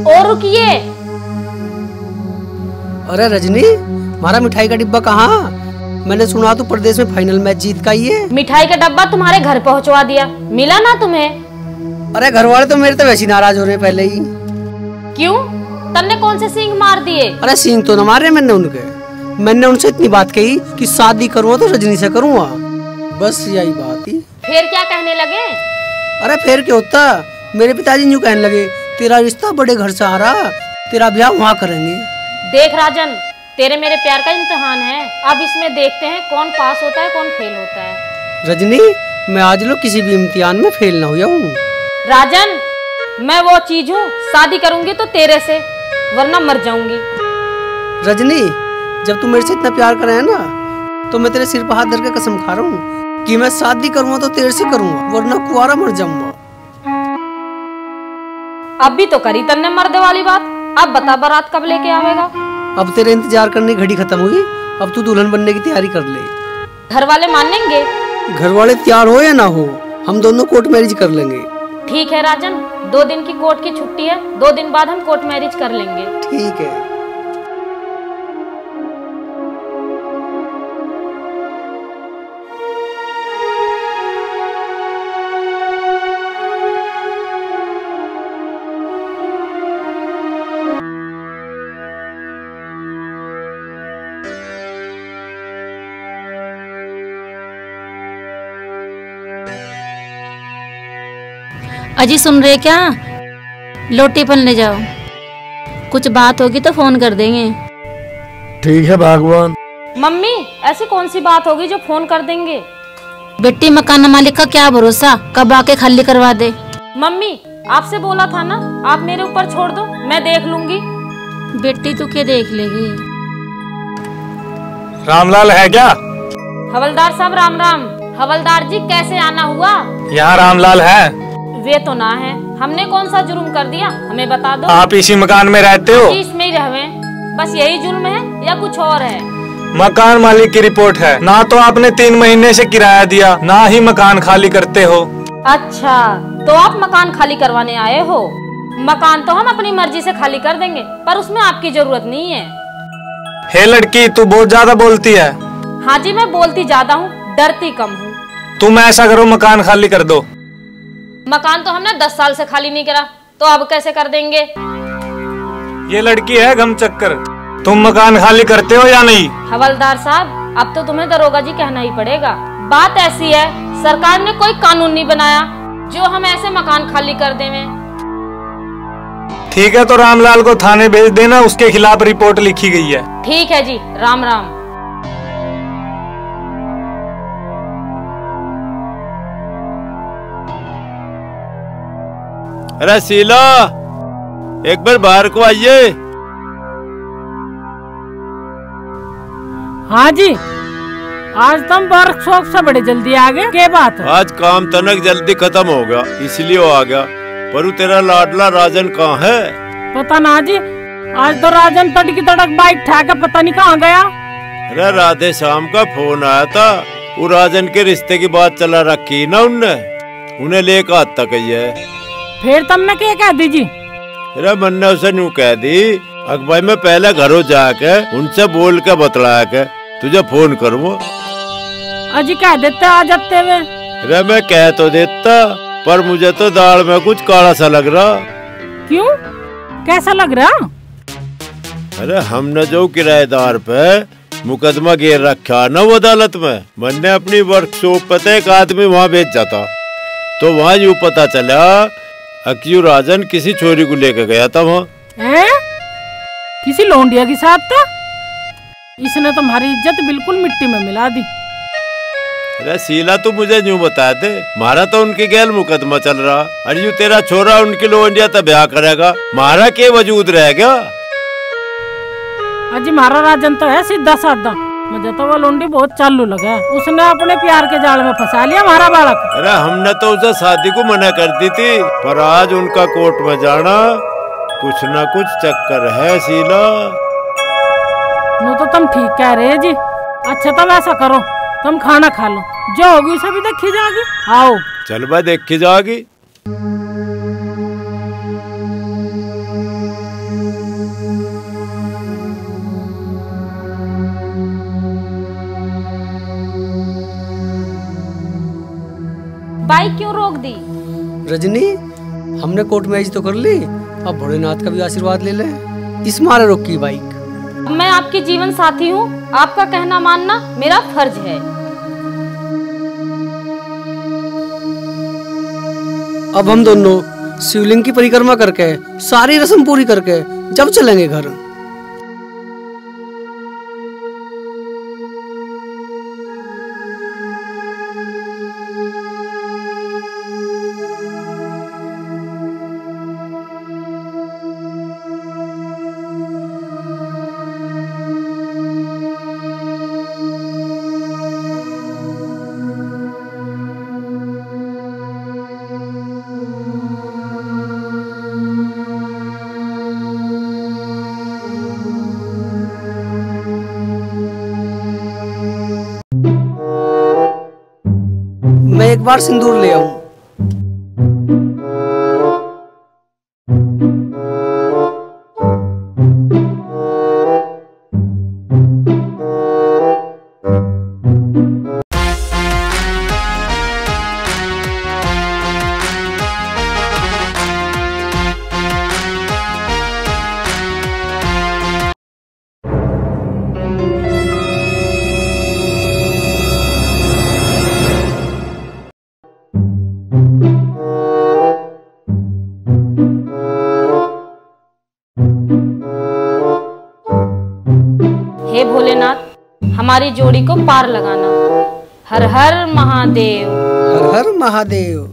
और रुकिए। अरे रजनी, हमारा मिठाई का डिब्बा कहाँ? मैंने सुना तू प्रदेश में फाइनल मैच जीत का ही है। मिठाई का डब्बा तुम्हारे घर पहुंचवा दिया, मिला ना तुम्हें? अरे घर वाले तो मेरे तो वैसे नाराज हो रहे पहले ही। क्यों? तन्ने कौन से सींग मार दिए? अरे सींग तो न मारे मैंने उनसे इतनी बात कही कि शादी करूँगा तो रजनी से करूँगा, बस यही बात ही। फिर क्या कहने लगे? अरे फिर क्या होता, मेरे पिताजी यूँ कहने लगे तेरा रिश्ता बड़े घर से आ रहा, तेरा ब्याह वहाँ करेंगे। देख राजन, तेरे मेरे प्यार का इम्तिहान है, अब इसमें देखते हैं कौन पास होता है कौन फेल होता है। रजनी, मैं आज लो किसी भी इम्तिहान में फेल ना हुआ हूँ। राजन, मैं वो चीज हूँ, शादी करूंगी तो तेरे से, वरना मर जाऊंगी। रजनी, जब तू मेरे से इतना प्यार करे है ना, तो मैं तेरे सिर पर हाथ धर के कसम खा रहा हूँ कि मैं शादी करूँगा तो तेरे से करूँगा, वरना कुआरा मर जाऊंगा। अब भी तो करी तन्ने मर्दे वाली बात, अब बता बारात कब लेके आवेगा? अब तेरे इंतजार करने की घड़ी खत्म हुई, अब तू दुल्हन बनने की तैयारी कर ले। घर वाले मानेंगे? घर वाले तैयार हो या ना हो, हम दोनों कोर्ट मैरिज कर लेंगे। ठीक है राजन, 2 दिन की कोर्ट की छुट्टी है, 2 दिन बाद हम कोर्ट मैरिज कर लेंगे। ठीक है। अजी सुन रहे क्या? लो टिफिन ले जाओ, कुछ बात होगी तो फोन कर देंगे। ठीक है भगवान। मम्मी, ऐसी कौन सी बात होगी जो फोन कर देंगे? बेटी, मकान मालिक का क्या भरोसा, कब आके खाली करवा दे। मम्मी, आपसे बोला था ना, आप मेरे ऊपर छोड़ दो, मैं देख लूंगी। बेटी तू क्या देख लेगी? रामलाल है क्या? हवलदार साहब राम राम। हवलदार जी, कैसे आना हुआ? यहाँ रामलाल है? वे तो ना है, हमने कौन सा जुर्म कर दिया, हमें बता दो। आप इसी मकान में रहते हो? इसमें ही रहवे, बस यही जुर्म है या कुछ और है? मकान मालिक की रिपोर्ट है, ना तो आपने 3 महीने से किराया दिया, ना ही मकान खाली करते हो। अच्छा, तो आप मकान खाली करवाने आए हो? मकान तो हम अपनी मर्जी से खाली कर देंगे, पर उसमें आपकी जरूरत नहीं है। हे लड़की, तू बहुत ज्यादा बोलती है। हाँ जी, मैं बोलती ज्यादा हूँ, डरती कम हूँ। तुम ऐसा करो, मकान खाली कर दो। मकान तो हमने 10 साल से खाली नहीं करा, तो अब कैसे कर देंगे? ये लड़की है गम चक्कर, तुम मकान खाली करते हो या नहीं? हवलदार साहब, अब तो तुम्हें दरोगा जी कहना ही पड़ेगा। बात ऐसी है, सरकार ने कोई कानून नहीं बनाया जो हम ऐसे मकान खाली कर देवें। ठीक है, तो रामलाल को थाने भेज देना, उसके खिलाफ रिपोर्ट लिखी गई है। ठीक है जी, राम राम। अरे शीला, एक बार बाहर को आइए। हाँ जी, आज तुम वर्कशॉप से बड़े जल्दी आ गए, क्या बात है? आज काम तनक जल्दी खत्म हो गया, इसलिए वो आ गया। पर तेरा लाडला राजन कहाँ है? पता ना जी, आज तो राजन तड़की तड़क बाइक ठा के पता नहीं कहाँ गया। अरे राधे श्याम का फोन आया था, वो राजन के रिश्ते की बात चला रखी ना उनने, उन्हें लेकर आता कही है। फिर तुमने क्या कह दी जी? अरे मैंने उसे यूँ कह दी, अकबर मैं पहले घरों जाके उनसे बोल के बतलाया के तुझे फोन करूँ। अजी कह देते आ जाते हुए। अरे मैं कह तो देता, पर मुझे तो दाल में कुछ काला सा लग रहा। क्यों, कैसा लग रहा? अरे हमने जो किराएदार पे मुकदमा गिर रखा ना वो अदालत में, मैंने अपनी वर्कशॉप पे एक आदमी वहाँ भेज जाता, तो वहाँ यूँ पता चला अक्यू राजन किसी छोरी को लेकर गया था वहाँ। किसी लौंडिया के साथ था? इसने तुम्हारी इज्जत बिल्कुल मिट्टी में मिला दी। अरे शीला, तू मुझे यूँ बता दे, मारा तो उनके गैल मुकदमा चल रहा, अरे तेरा छोरा उनकी लौंडिया तो ब्याह करेगा, मारा के वजूद रह गया। अजी मारा राजन तो है सीधा साधा, मुझे तो वो लौंडी बहुत चालू लगा, उसने अपने प्यार के जाल में फंसा लिया हमारा बालक। अरे हमने तो उसे शादी को मना कर दी थी, पर आज उनका कोर्ट में जाना कुछ न कुछ चक्कर है शीला। नो तो तुम ठीक कह रहे जी। अच्छा तुम ऐसा करो, तुम खाना खा लो, जो होगी सभी देखी जाएगी। आओ चल भाई, देखी जाएगी। बाइक क्यों रोक दी? रजनी, हमने कोर्ट मैरिज तो कर ली, अब भोलेनाथ का भी आशीर्वाद ले ले। इस मारे रोकी बाइक। मैं आपकी जीवन साथी हूँ, आपका कहना मानना मेरा फर्ज है। अब हम दोनों शिवलिंग की परिक्रमा करके सारी रस्म पूरी करके जब चलेंगे घर। मैं एक बार सिंदूर ले आऊं। हे भोलेनाथ, हमारी जोड़ी को पार लगाना। हर हर महादेव। हर हर महादेव।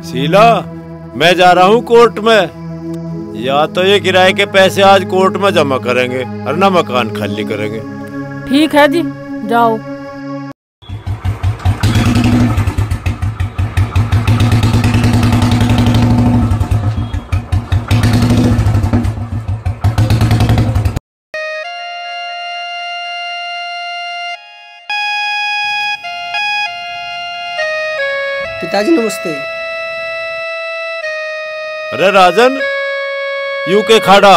शीला, मैं जा रहा हूँ कोर्ट में। या तो ये किराए के पैसे आज कोर्ट में जमा करेंगे और ना मकान खाली करेंगे। ठीक है जी, जाओ। पिताजी नमस्ते। अरे राजन, यू के खाड़ा।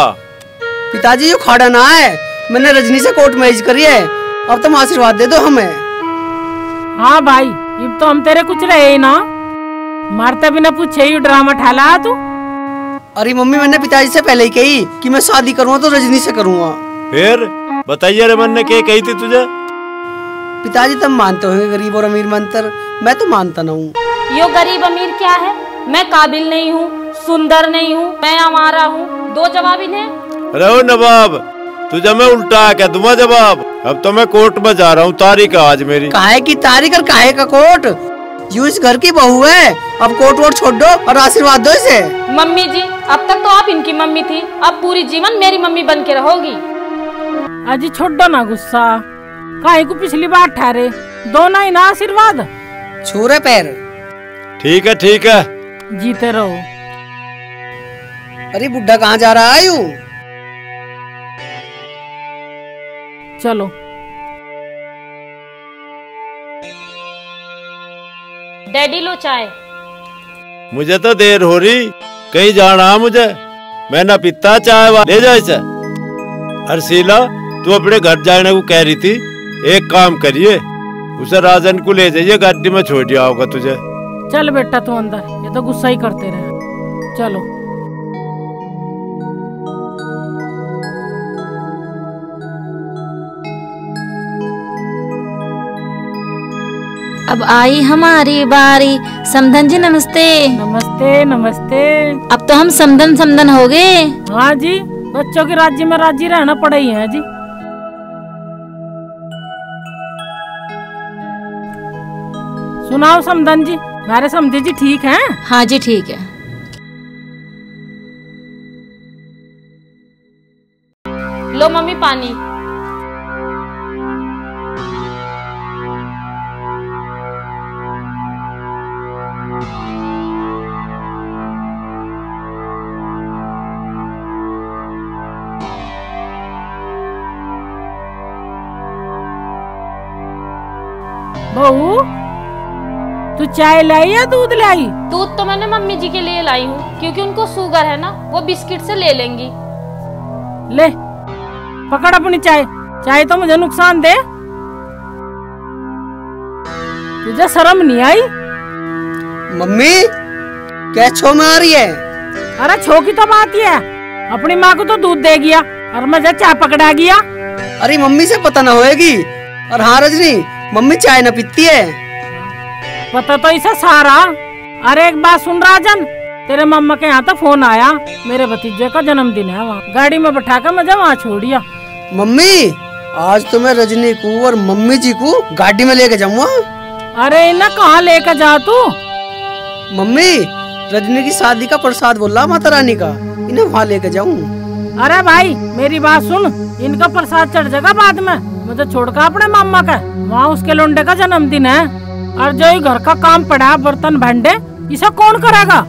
पिताजी यू खाड़ा ना है, मैंने रजनी से कोर्ट मैरिज करी है। अब तुम आशीर्वाद दे दो हमें। हाँ भाई, अब तो हम तेरे कुछ रहे ही ना। मारते बिना पूछे ही ड्रामा ठाला तू। अरे मम्मी, मैंने पिताजी से पहले ही कही कि मैं शादी करूँगा तो रजनी से करूँगा। फिर बताइए रमन ने क्या कही थी तुझे? पिताजी तुम मानते होंगे गरीब और अमीर में अंतर, मैं तो मानता ना हूँ। यो गरीब अमीर क्या है? मैं काबिल नहीं हूँ, सुंदर नहीं हूँ, मैं आवारा हूँ। दो जवाब इन्हें। अरे ओ नवाब, तुझे मैं उल्टा क्या दूंगा जवाब? अब तो मैं कोर्ट में जा रहा हूँ, तारीख है आज मेरी। काहे की तारीख और काहे का कोर्ट? यू इस घर की बहू है, अब कोर्ट वोट छोड़ दो और आशीर्वाद दो इसे। मम्मी जी, अब तक तो आप इनकी मम्मी थी, अब पूरी जीवन मेरी मम्मी बन के रहोगी। अजी छोड़ दो ना गुस्सा, काहे को पिछली बार ठहरे। दो ना ही ना आशीर्वाद। छूरे पैर। ठीक है ठीक है, जीते रहो। अरे बुड्ढा कहाँ जा रहा है यू? चलो। डैडी लो चाय। मुझे तो देर हो रही, कहीं जाना मुझे। मैं ना पीता चाय, ले जा इसे। अरे शीला, तू अपने घर जाने को कह रही थी, एक काम करिए, उसे राजन को ले जाइए, गाड़ी में छोड़ दिया होगा तुझे। चल बेटा तू अंदर, ये तो गुस्सा ही करते रहे। चलो। अब आई हमारी बारी। समधन जी नमस्ते। नमस्ते नमस्ते। अब तो हम समधन समधन हो गए। हाँ जी, बच्चों के राज्य में राजी रहना पड़ा ही है जी। सुनाओ समधन जी, मेरे समझे जी ठीक हैं? हाँ जी ठीक है। लो मम्मी पानी। बहू तू चाय लाई या दूध लाई? दूध तो मैंने मम्मी जी के लिए लाई हूँ, क्योंकि उनको शुगर है ना, वो बिस्किट से ले लेंगी। ले पकड़ अपनी चाय। चाय तो मुझे नुकसान दे, तुझे शर्म नहीं आई? मम्मी क्या छो में आ रही है? अरे छो की तो बात है, अपनी माँ को तो दूध दे गया और मुझे चाय पकड़ा गया। अरे मम्मी से पता ना होएगी। और हाँ रजनी, मम्मी चाय ना पीती है। पता तो इसे सारा। अरे एक बात सुन राजन, तेरे मम्मा के यहाँ तो फोन आया, मेरे भतीजे का जन्मदिन है, वहाँ गाड़ी में बैठा कर मुझे वहाँ छोड़िया। मम्मी आज तो मैं रजनी को और मम्मी जी को गाड़ी में लेके जाऊंगा। अरे इन्हें कहाँ लेकर जा तू? मम्मी रजनी की शादी का प्रसाद बोला माता रानी का, इन्हें वहाँ लेके जाऊं। अरे भाई मेरी बात सुन, इनका प्रसाद चढ़ जाएगा बाद में, मुझे छोड़कर अपने मामा का, वहाँ उसके लोंडे का जन्मदिन है। और जो घर का काम पड़ा बर्तन भांडे, इसे कौन करेगा?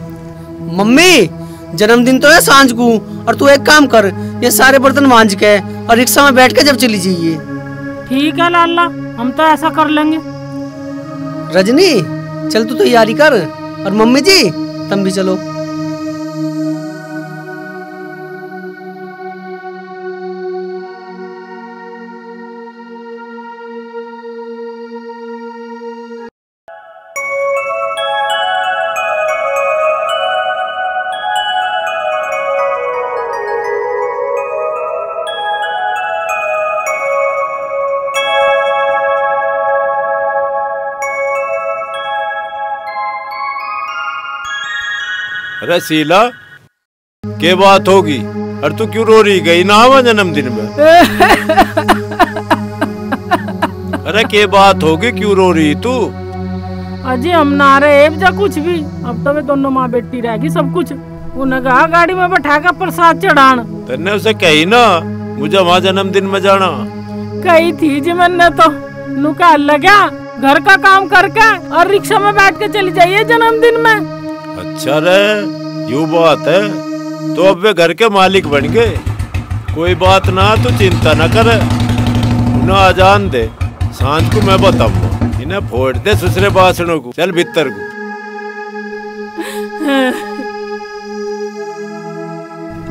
मम्मी जन्मदिन तो है सांझ को, और तू एक काम कर, ये सारे बर्तन मांज के और रिक्शा में बैठ के जब चली जाइए। ठीक है लाला, हम तो ऐसा कर लेंगे। रजनी चल तू तैयारी कर, और मम्मी जी तुम भी चलो। अरे शीला क्या बात होगी? और तू क्यों रो रही? गई ना हुआ जन्मदिन में? अरे क्या बात होगी, क्यों रो रही तू? अजी हम ना रहे जा कुछ भी, अब तो वे दोनों माँ बेटी रहेगी सब कुछ। उन्हें कहा गाड़ी में बैठा कर प्रसाद चढ़ान। तेने उसे कही ना मुझे वहाँ जन्मदिन में जाना? कही थी जी मैंने तो, नुका लगा घर का काम करके और रिक्शा में बैठ के चली जाइए जन्मदिन में। अच्छा रे यूँ बात है, तो अब वे घर के मालिक बन गए। कोई बात ना, तू चिंता न कर, उन्हें आजान दे, सांझ को मैं बताऊंगा, इन्हें फोड़ दे ससुरे बासनों को। चल भीतर को।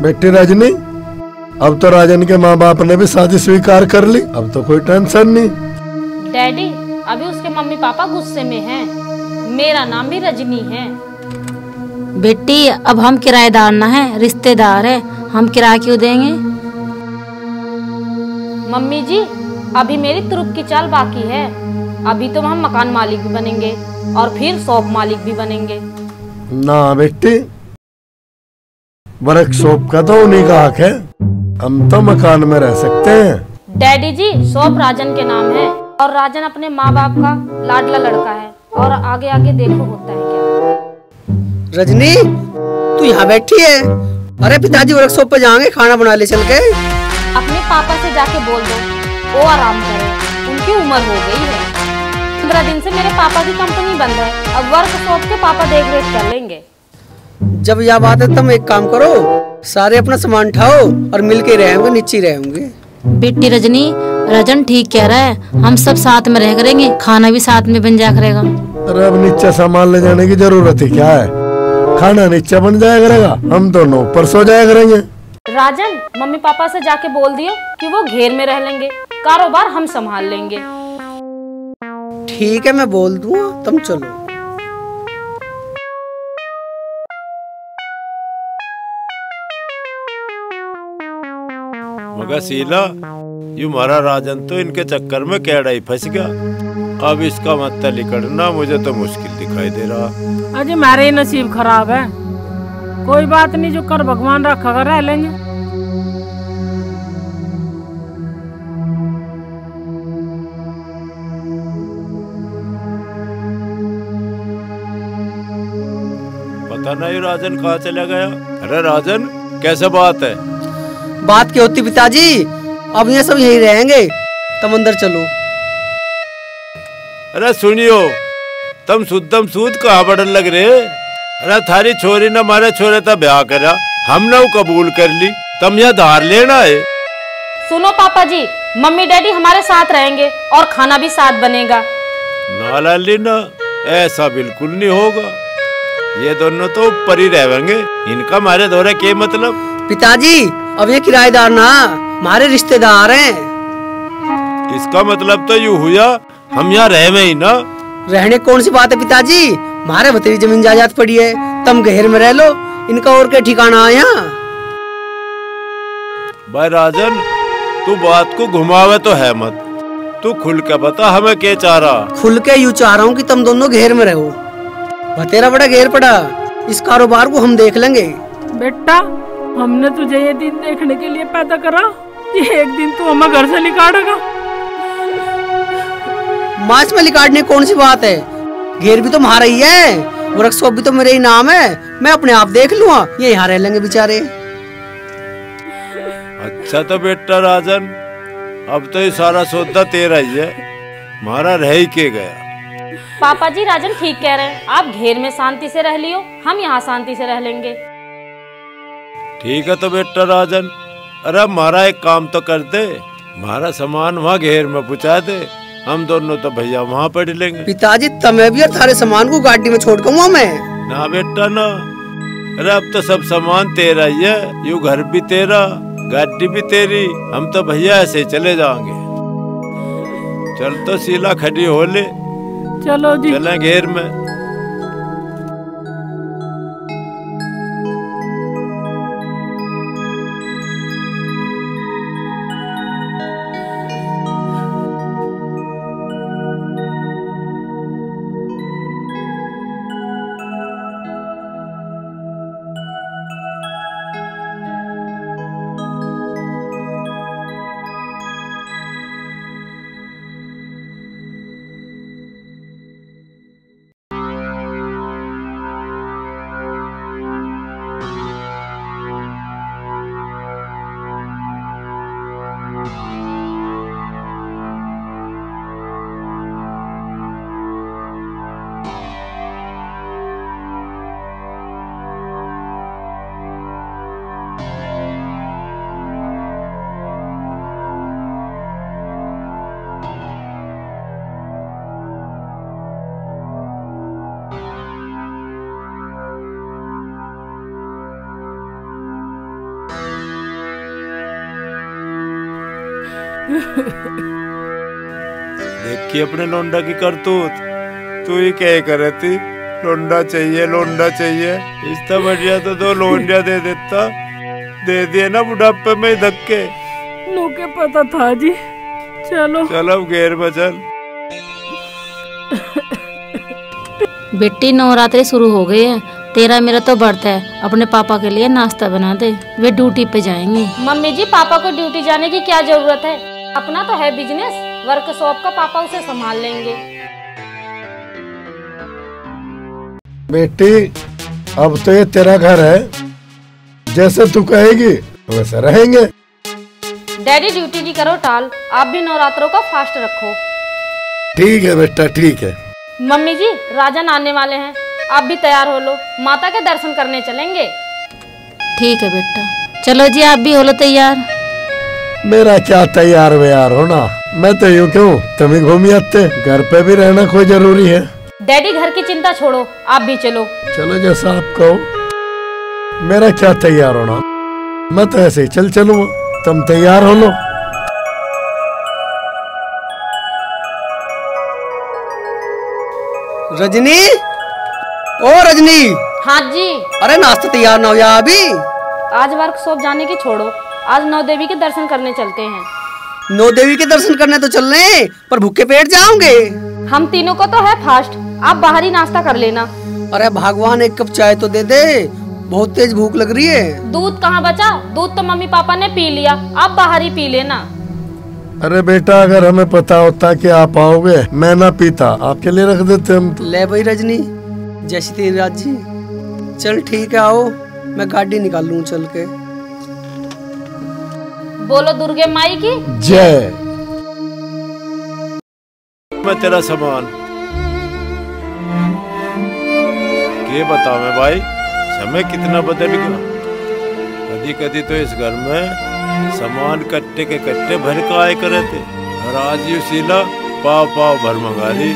बेटी रजनी, अब तो राजन के माँ बाप ने भी शादी स्वीकार कर ली, अब तो कोई टेंशन नहीं। डैडी अभी उसके मम्मी पापा गुस्से में हैं, मेरा नाम भी रजनी है। बेटी अब हम किराएदार ना है, रिश्तेदार है, हम किराया क्यों देंगे? मम्मी जी अभी मेरी तुरुप की चाल बाकी है, अभी तो हम मकान मालिक भी बनेंगे और फिर शॉप मालिक भी बनेंगे। ना बेटी, वर्कशॉप का तो उन्हीं का हक है, हम तो मकान में रह सकते हैं। डैडी जी शॉप राजन के नाम है, और राजन अपने माँ बाप का लाडला लड़का है, और आगे आगे देखो होता है क्या। रजनी तू यहाँ बैठी है? अरे पिताजी वर्कशॉप पे जाएंगे, खाना बना ले चल के। अपने पापा से जाके बोल दो वो आराम करे, उनकी उम्र हो गई है। 15 दिन से मेरे पापा की कंपनी बंद है, अब वर्कशॉप के पापा देख रेख कर लेंगे। जब यह बात है तुम एक काम करो, सारे अपना सामान उठाओ और मिल के रहेंगे, नीचे रहेंगे। बेटी रजनी, रजन ठीक कह रहा है, हम सब साथ में रह करेंगे, खाना भी साथ में बन जाया करेगा। अरे अब नीचे सामान ले जाने की जरूरत है क्या है, खाना नीचे बन जाया करेगा, हम दोनों ऊपर सो जाया करेंगे। राजन मम्मी पापा से जाके बोल दियो कि वो घेर में रह लेंगे, कारोबार हम संभाल लेंगे। ठीक है मैं बोल दूंगा, तुम चलो। मगर शीला यू मारा राजन तो इनके चक्कर में कैड़ा ही फंस गया, अब इसका मतलब निकलना मुझे तो मुश्किल दिखाई दे रहा। अजी मेरे ही नसीब खराब है, कोई बात नहीं, जो कर भगवान रखा कर रह लेंगे। पता नहीं राजन कहाँ चला गया। अरे राजन कैसे बात है? बात क्या होती पिताजी, अब ये सब यही रहेंगे, तुम अंदर चलो। अरे सुनियो, तुम शुद्धम सूद कहाँ बढ़न लग रहे? अरे थारी छोरी ने मारे छोरे था ब्याह करा, हमने वो कबूल कर ली, तुम यहाँ धार लेना है। सुनो पापा जी, मम्मी डैडी हमारे साथ रहेंगे और खाना भी साथ बनेगा। ना लाली ना, ऐसा बिल्कुल नहीं होगा। ये दोनों तो ऊपर ही रहेंगे, इनका हमारे दौरे के मतलब। पिताजी अब ये किराएदार ना हमारे रिश्तेदार हैं। इसका मतलब तो यूँ हुआ हम यहाँ रहे में ही ना। रहने कौन सी बात है पिताजी, हमारे बतेरी जमीन जायदाद पड़ी है, तुम घेर में रह लो, इनका और क्या ठिकाना है यहाँ। भाई राजन, तू बात को घुमावे तो है मत, तू खुल के बता हमें क्या चाह रहा। खुल के यूँ चाह रहा हूँ कि तुम दोनों घेर में रहो, बतेरा बड़ा घेर पड़ा, इस कारोबार को हम देख लेंगे। बेटा, हमने तुझे ये दिन देखने के लिए पैदा करा, ये एक दिन तू हमें घर से निकालेगा। माच में लिकाटने कौन सी बात है, घेर भी तो हमारा ही है, वर्कशॉप भी तो मेरे ही नाम है, मैं अपने आप देख लूंगा, ये यहाँ रह लेंगे बेचारे। अच्छा तो बेटा राजन, अब तो ये सारा सौदा तेरा ही है, हमारा रह ही के गया। पापा जी राजन ठीक कह रहे हैं, आप घेर में शांति से रह लियो, हम यहाँ शांति से रह लेंगे। ठीक है तो बेटा राजन, अरे हमारा एक काम तो कर दे, हमारा सामान वहाँ घेर में पहुँचा दे, हम दोनों तो भैया वहाँ पढ़ लेंगे। पिताजी तुम्हें भी और थारे सामान को गाड़ी में छोड़ दूंगा मैं। ना बेटा ना, अरे अब तो सब सामान तेरा ही है, यू घर भी तेरा, गाड़ी भी तेरी, हम तो भैया ऐसे ही चले जाएंगे। चल तो सीला खड़ी हो ले, चलो जी, चलें घेर में। देखिए अपने लोंडा की करतूत, तू ही क्या करे थी, लोंडा चाहिए लोंडा चाहिए, इससे बढ़िया तो दो लोंडिया दे देता, दे दिए ना बुढ़ापे में धक्के। नू के पता था जी, चलो चलो घेर में चल। बेटी नवरात्रि शुरू हो गई है, तेरा मेरा तो व्रत है, अपने पापा के लिए नाश्ता बना दे, वे ड्यूटी पे जाएंगे। मम्मी जी पापा को ड्यूटी जाने की क्या जरूरत है, अपना तो है बिजनेस, वर्कशॉप का पापा उसे संभाल लेंगे। बेटी अब तो ये तेरा घर है, जैसे तू कहेगी वैसे रहेंगे। डैडी ड्यूटी की करो टाल, आप भी नवरात्रों का फास्ट रखो। ठीक है बेटा ठीक है। मम्मी जी राजन आने वाले हैं, आप भी तैयार हो लो, माता के दर्शन करने चलेंगे। ठीक है बेटा, चलो जी आप भी हो लो तैयार। मेरा क्या तैयार व्यार होना, मैं तो यूँ क्यों, तुम ही घूमी आते, घर पे भी रहना कोई जरूरी है। डैडी घर की चिंता छोड़ो, आप भी चलो। चलो जैसा आप कहो, मेरा क्या तैयार होना, मैं तो ऐसे ही चल चलूँगा, तुम तैयार हो लो। रजनी, ओ रजनी। हाँ जी। अरे नाश्ता तैयार ना हो या अभी? आज वर्कशॉप जाने की छोड़ो, आज नौ देवी के दर्शन करने चलते हैं। नौ देवी के दर्शन करने तो चल रहे, पर भूखे पेट जाओगे। हम तीनों को तो है फास्ट, आप बाहरी नाश्ता कर लेना। अरे भगवान एक कप चाय तो दे दे, बहुत तेज भूख लग रही है। दूध कहाँ बचा, दूध तो मम्मी पापा ने पी लिया, आप बाहर ही पी लेना। अरे बेटा अगर हमें पता होता कि आप आओगे, मैं ना पीता, आपके लिए रख देते हम। ले भाई रजनी, जैसी तेरी राजी। चल ठीक है, आओ मैं गाड़ी निकाल लूं चल के। बोलो दुर्गे माई की जय। मैं तेरा सामान ये बता मैं भाई, समय कितना बदल गया। कभी कभी तो इस घर में सामान कट्टे के कट्टे भर के आए करे थे, और आज ये सीला पाव पाव भर मंगा ली।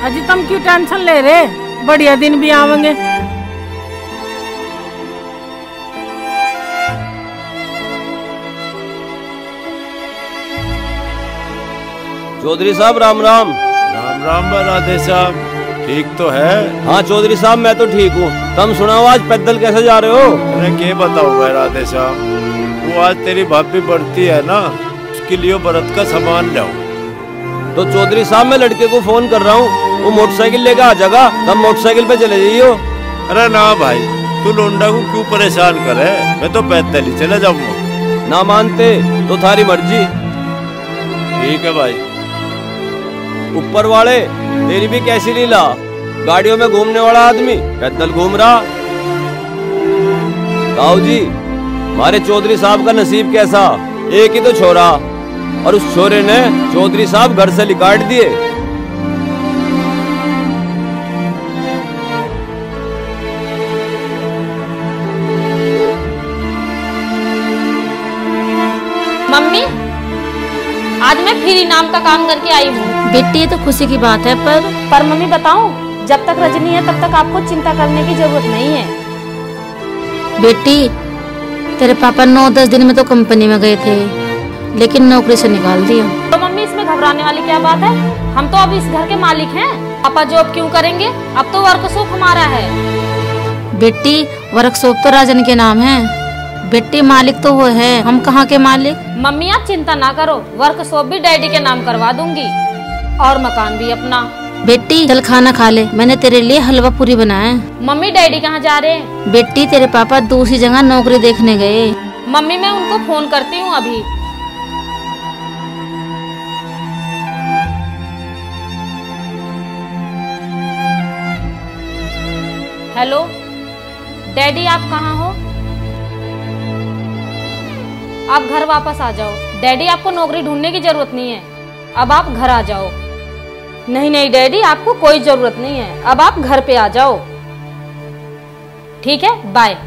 अजी तुम क्यों टेंशन ले रहे, बढ़िया दिन भी आवेंगे। चौधरी साहब राम राम। राम राम राधे साहब, ठीक तो है? हाँ चौधरी साहब मैं तो ठीक हूँ। तुम सुनाओ आज पैदल कैसे जा रहे हो? अरे क्या बताऊँ भाई राधे साहब, वो आज तेरी भाभी बढ़ती है ना, उसके लिए व्रत का सामान लाओ। तो चौधरी साहब मैं लड़के को फोन कर रहा हूँ, वो मोटरसाइकिल लेकर आ जाएगा, तब मोटरसाइकिल पे चले जाइयो। अरे ना भाई, तू लोंडा को क्यों परेशान करे, मैं तो पैदल ही चले जाऊंगा। ना मानते तो थारी मर्जी। ठीक है भाई। ऊपर वाले तेरी भी कैसी लीला, गाड़ियों में घूमने वाला आदमी पैदल घूम रहा। ताऊ जी हमारे चौधरी साहब का नसीब कैसा, एक ही तो छोरा, और उस छोरे ने चौधरी साहब घर से निकाल दिए। मम्मी आज मैं फिर इनाम का काम करके आई हूँ। बेटी ये तो खुशी की बात है, पर मम्मी बताऊं, जब तक रजनी है तब तक आपको चिंता करने की जरूरत नहीं है। बेटी तेरे पापा 9-10 दिन में तो कंपनी में गए थे, लेकिन नौकरी से निकाल दिया। तो मम्मी इसमें घबराने वाली क्या बात है, हम तो अब इस घर के मालिक हैं। पापा जॉब क्यों करेंगे, अब तो वर्कशॉप हमारा है। बेटी वर्कशॉप तो राजन के नाम है, बेटी मालिक तो वो है, हम कहाँ के मालिक। मम्मी आप चिंता ना करो, वर्कशॉप भी डैडी के नाम करवा दूंगी और मकान भी अपना। बेटी चल खाना खा ले, मैंने तेरे लिए हलवा पूरी बनाया है। मम्मी डैडी कहाँ जा रहे हैं? बेटी तेरे पापा दूसरी जगह नौकरी देखने गए। मम्मी मैं उनको फोन करती हूँ अभी। हेलो डैडी, आप कहाँ हो? आप घर वापस आ जाओ। डैडी आपको नौकरी ढूंढने की जरूरत नहीं है, अब आप घर आ जाओ। नहीं नहीं डैडी, आपको कोई जरूरत नहीं है, अब आप घर पे आ जाओ। ठीक है, बाय।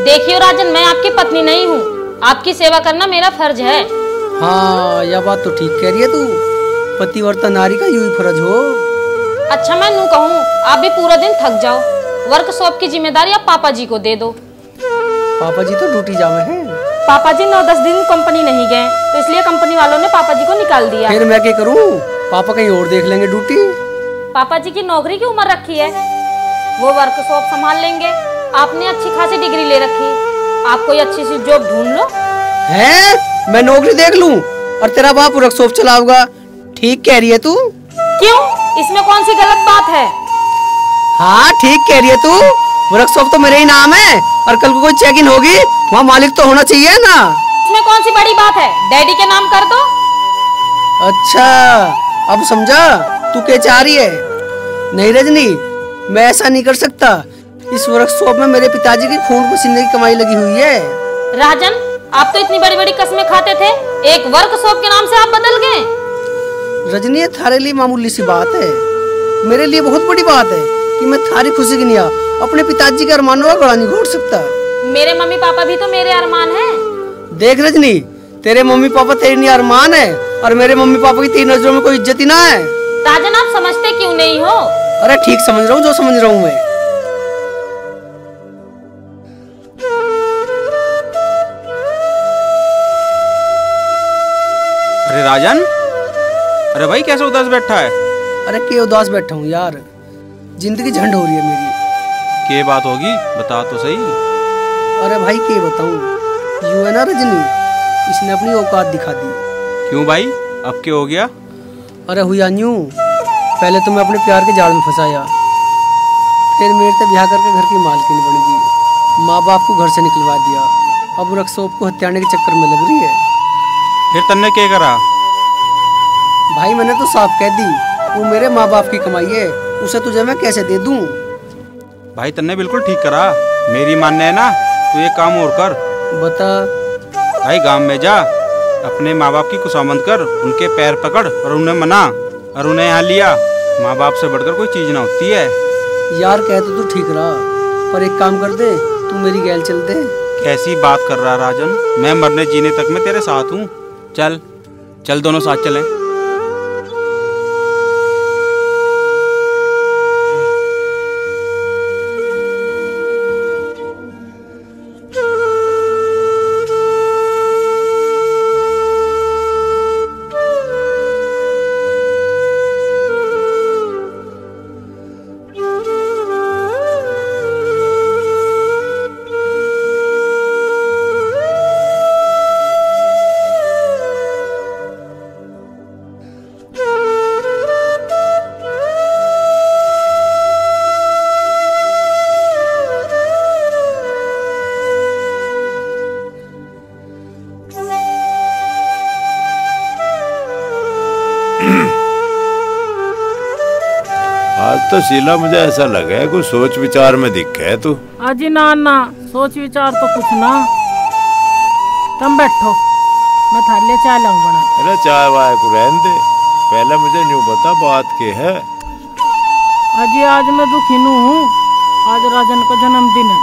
देखियो राजन, मैं आपकी पत्नी नहीं हूँ, आपकी सेवा करना मेरा फर्ज है। हाँ यह बात तो ठीक कह रही है तू, पतिव्रता नारी का यूं ही फर्ज हो। अच्छा मैं नू कहूँ, आप भी पूरा दिन थक जाओ, वर्कशॉप की जिम्मेदारी आप पापा जी को दे दो। पापा जी तो ड्यूटी जावे हैं। पापा जी 9-10 दिन कंपनी नहीं गए, तो इसलिए कंपनी वालों ने पापा जी को निकाल दिया। फिर मैं क्या करूँ, पापा कहीं और देख लेंगे ड्यूटी। पापा जी की नौकरी की उम्र रखी है, वो वर्कशॉप संभाल लेंगे। आपने अच्छी खासी डिग्री ले रखी, आप कोई अच्छी सी जॉब ढूंढ लो। हैं? मैं नौकरी देख लूं और तेरा बाप वर्कशॉप चलाऊंगा, ठीक कह रही है तू? क्यों, इसमें कौन सी गलत बात है? हाँ ठीक कह रही है तू, वर्कशॉप तो मेरे ही नाम है, और कल को कोई चेक इन होगी वहाँ मालिक तो होना चाहिए ना। इसमें कौन सी बड़ी बात है, डैडी के नाम कर दो। अच्छा अब समझा तू क्या चाह रही है। नहीं रजनी, मैं ऐसा नहीं कर सकता, इस वर्कशॉप में मेरे पिताजी की खून पसीने की कमाई लगी हुई है। राजन, आप तो इतनी बड़ी बड़ी कसमें खाते थे, एक वर्कशॉप के नाम से आप बदल गए। रजनी ये थारे लिए मामूली सी बात है, मेरे लिए बहुत बड़ी बात है कि मैं थारी खुशी की निया अपने पिताजी के अरमानों का घोड़ा नहीं घोट सकता। मेरे मम्मी पापा भी तो मेरे अरमान हैं। देख रजनी, तेरे मम्मी पापा तेरे लिए अरमान है, और मेरे मम्मी पापा की तेरी नजरों में कोई इज्जत ही ना है। राजन आप समझते क्यों नहीं हो? अरे ठीक समझ रहा हूँ जो समझ रहा हूँ मैं। अरे राजन, अरे भाई कैसे उदास बैठा है? अरे क्या उदास बैठा हूँ यार, जिंदगी झंड हो रही है मेरी। क्या बात होगी, बता तो सही। अरे भाई क्या बताऊँ, यूं है ना रजनी, इसने अपनी औकात दिखा दी। क्यों भाई, अब क्या हो गया? अरे हुआ यूं, पहले तो मैं अपने प्यार के जाल में फंसाया, फिर मेरे से ब्याह करके घर की मालकिन बन गई, माँ बाप को घर से निकलवा दिया, अब वर्कशॉप को हत्याने के चक्कर में लग रही है। फिर तन्ने क्या करा? भाई मैंने तो साफ कह दी, वो मेरे माँ बाप की कमाई है, उसे तुझे मैं कैसे दे दूं? भाई तन्ने बिल्कुल ठीक करा। मेरी मानना है ना, तू एक काम और कर। बता। भाई गांव में जा, अपने माँ बाप की खुशामद कर, उनके पैर पकड़ और उन्हें मना, और उन्हें यहाँ लिया। माँ बाप से बढ़कर कोई चीज ना होती है। यार कह तो तू ठीक रहा, पर एक काम कर दे, तू मेरी गैल चल दे। कैसी बात कर रहा राजन, मैं मरने जीने तक में तेरे साथ हूँ। चल चल दोनों साथ चलें। आज तो शीला मुझे ऐसा लगा है कुछ सोच विचार में दिखे है तू। अजी ना ना, सोच विचार तो कुछ ना। तुम बैठो, मैं थाले लिए चाय लाऊं बना। अरे चाय वाय को रहने दे, पहले मुझे न्यू बता बात के है। अजी आज मैं दुखी नू हूँ, आज राजन का जन्मदिन है,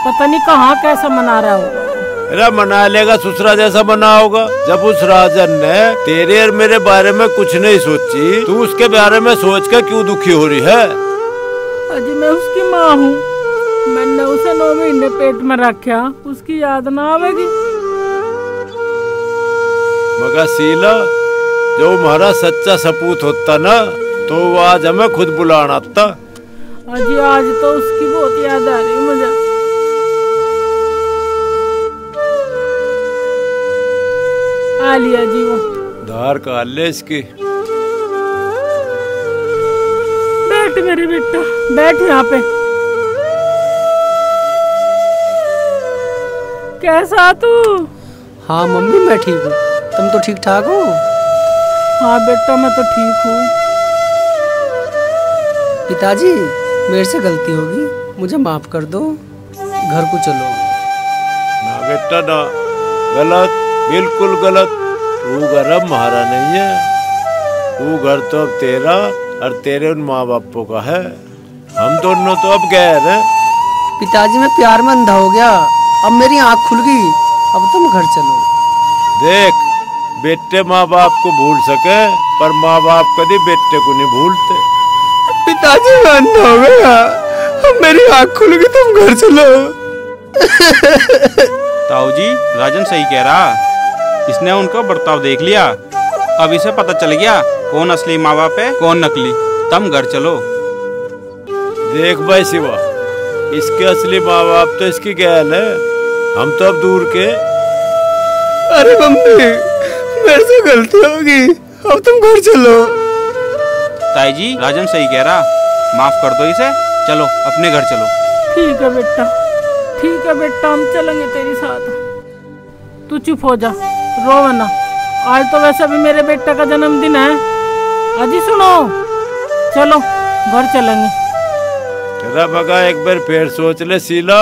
पता नहीं कहाँ कैसा मना रहा होगा। अरे मना लेगा, ससुरा जैसा मना होगा। जब उस राजन ने तेरे और मेरे बारे में कुछ नहीं सोची, तू उसके बारे में सोच कर क्यों दुखी हो रही है? अजी मैं उसकी माँ हूँ, मैंने उसे 9 महीने पेट में रखा, उसकी याद ना आवेगी? मगर शीला, जो हमारा सच्चा सपूत होता ना, तो वो आज हमें खुद बुलाना था। अजी आज तो उसकी बहुत याद आ रही मुझे। आ लिया जी वो धार काट ले इसकी। बैठ मेरे बेटा, बैठ यहाँ पे। कैसा तू? हाँ मम्मी मैं ठीक हूँ, तुम तो ठीक ठाक हो? हाँ बेटा मैं तो ठीक हूँ। पिताजी मेरे से गलती होगी, मुझे माफ कर दो, घर को चलो। ना बेटा ना, गलत, बिल्कुल गलत। वो घर अब हमारा नहीं है, वो घर तो अब तेरा और तेरे उन माँ बापों का है। हम दोनों तो अब गैर हैं। पिताजी मैं प्यार में अंधा हो गया, अब मेरी आँख खुल गई, अब तुम घर चलो। देख, बेटे माँ बाप को भूल सके, पर माँ बाप कभी बेटे को नहीं भूलते। पिताजी मैं अंधा हो गया, अब मेरी आँख खुल गई, तुम घर चलो। ताऊ जी, राजन सही कह रहा, इसने उनका बर्ताव देख लिया, अब इसे पता चल गया कौन असली माँ बाप है कौन नकली। तुम घर चलो। देख भाई शिवा, इसके असली माँ बाप तो इसकी गैल है, हम तो अब दूर के। अरे मम्मी मेरे से गलती होगी, अब तुम घर चलो। ताई जी, राजन सही कह रहा, माफ कर दो इसे, चलो अपने घर चलो। ठीक है बेटा, ठीक है बेटा, हम चलेंगे तेरे साथ। तू चुप हो जा, रो ना, आज तो वैसे भी मेरे बेटे का जन्मदिन है। अजी सुनो, चलो घर चलेंगे। तेरा बगा एक बार फिर सोच ले शीला,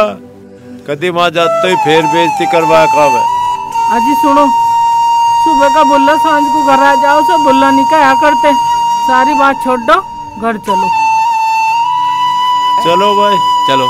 कदी माँ जाते ही फिर बेइज्जती करवा कब है। अजी सुनो, सुबह का बोला सांझ को घर आ जाओ, सब बोला नहीं कहा करते, सारी बात छोड़ दो, घर चलो। चलो भाई चलो।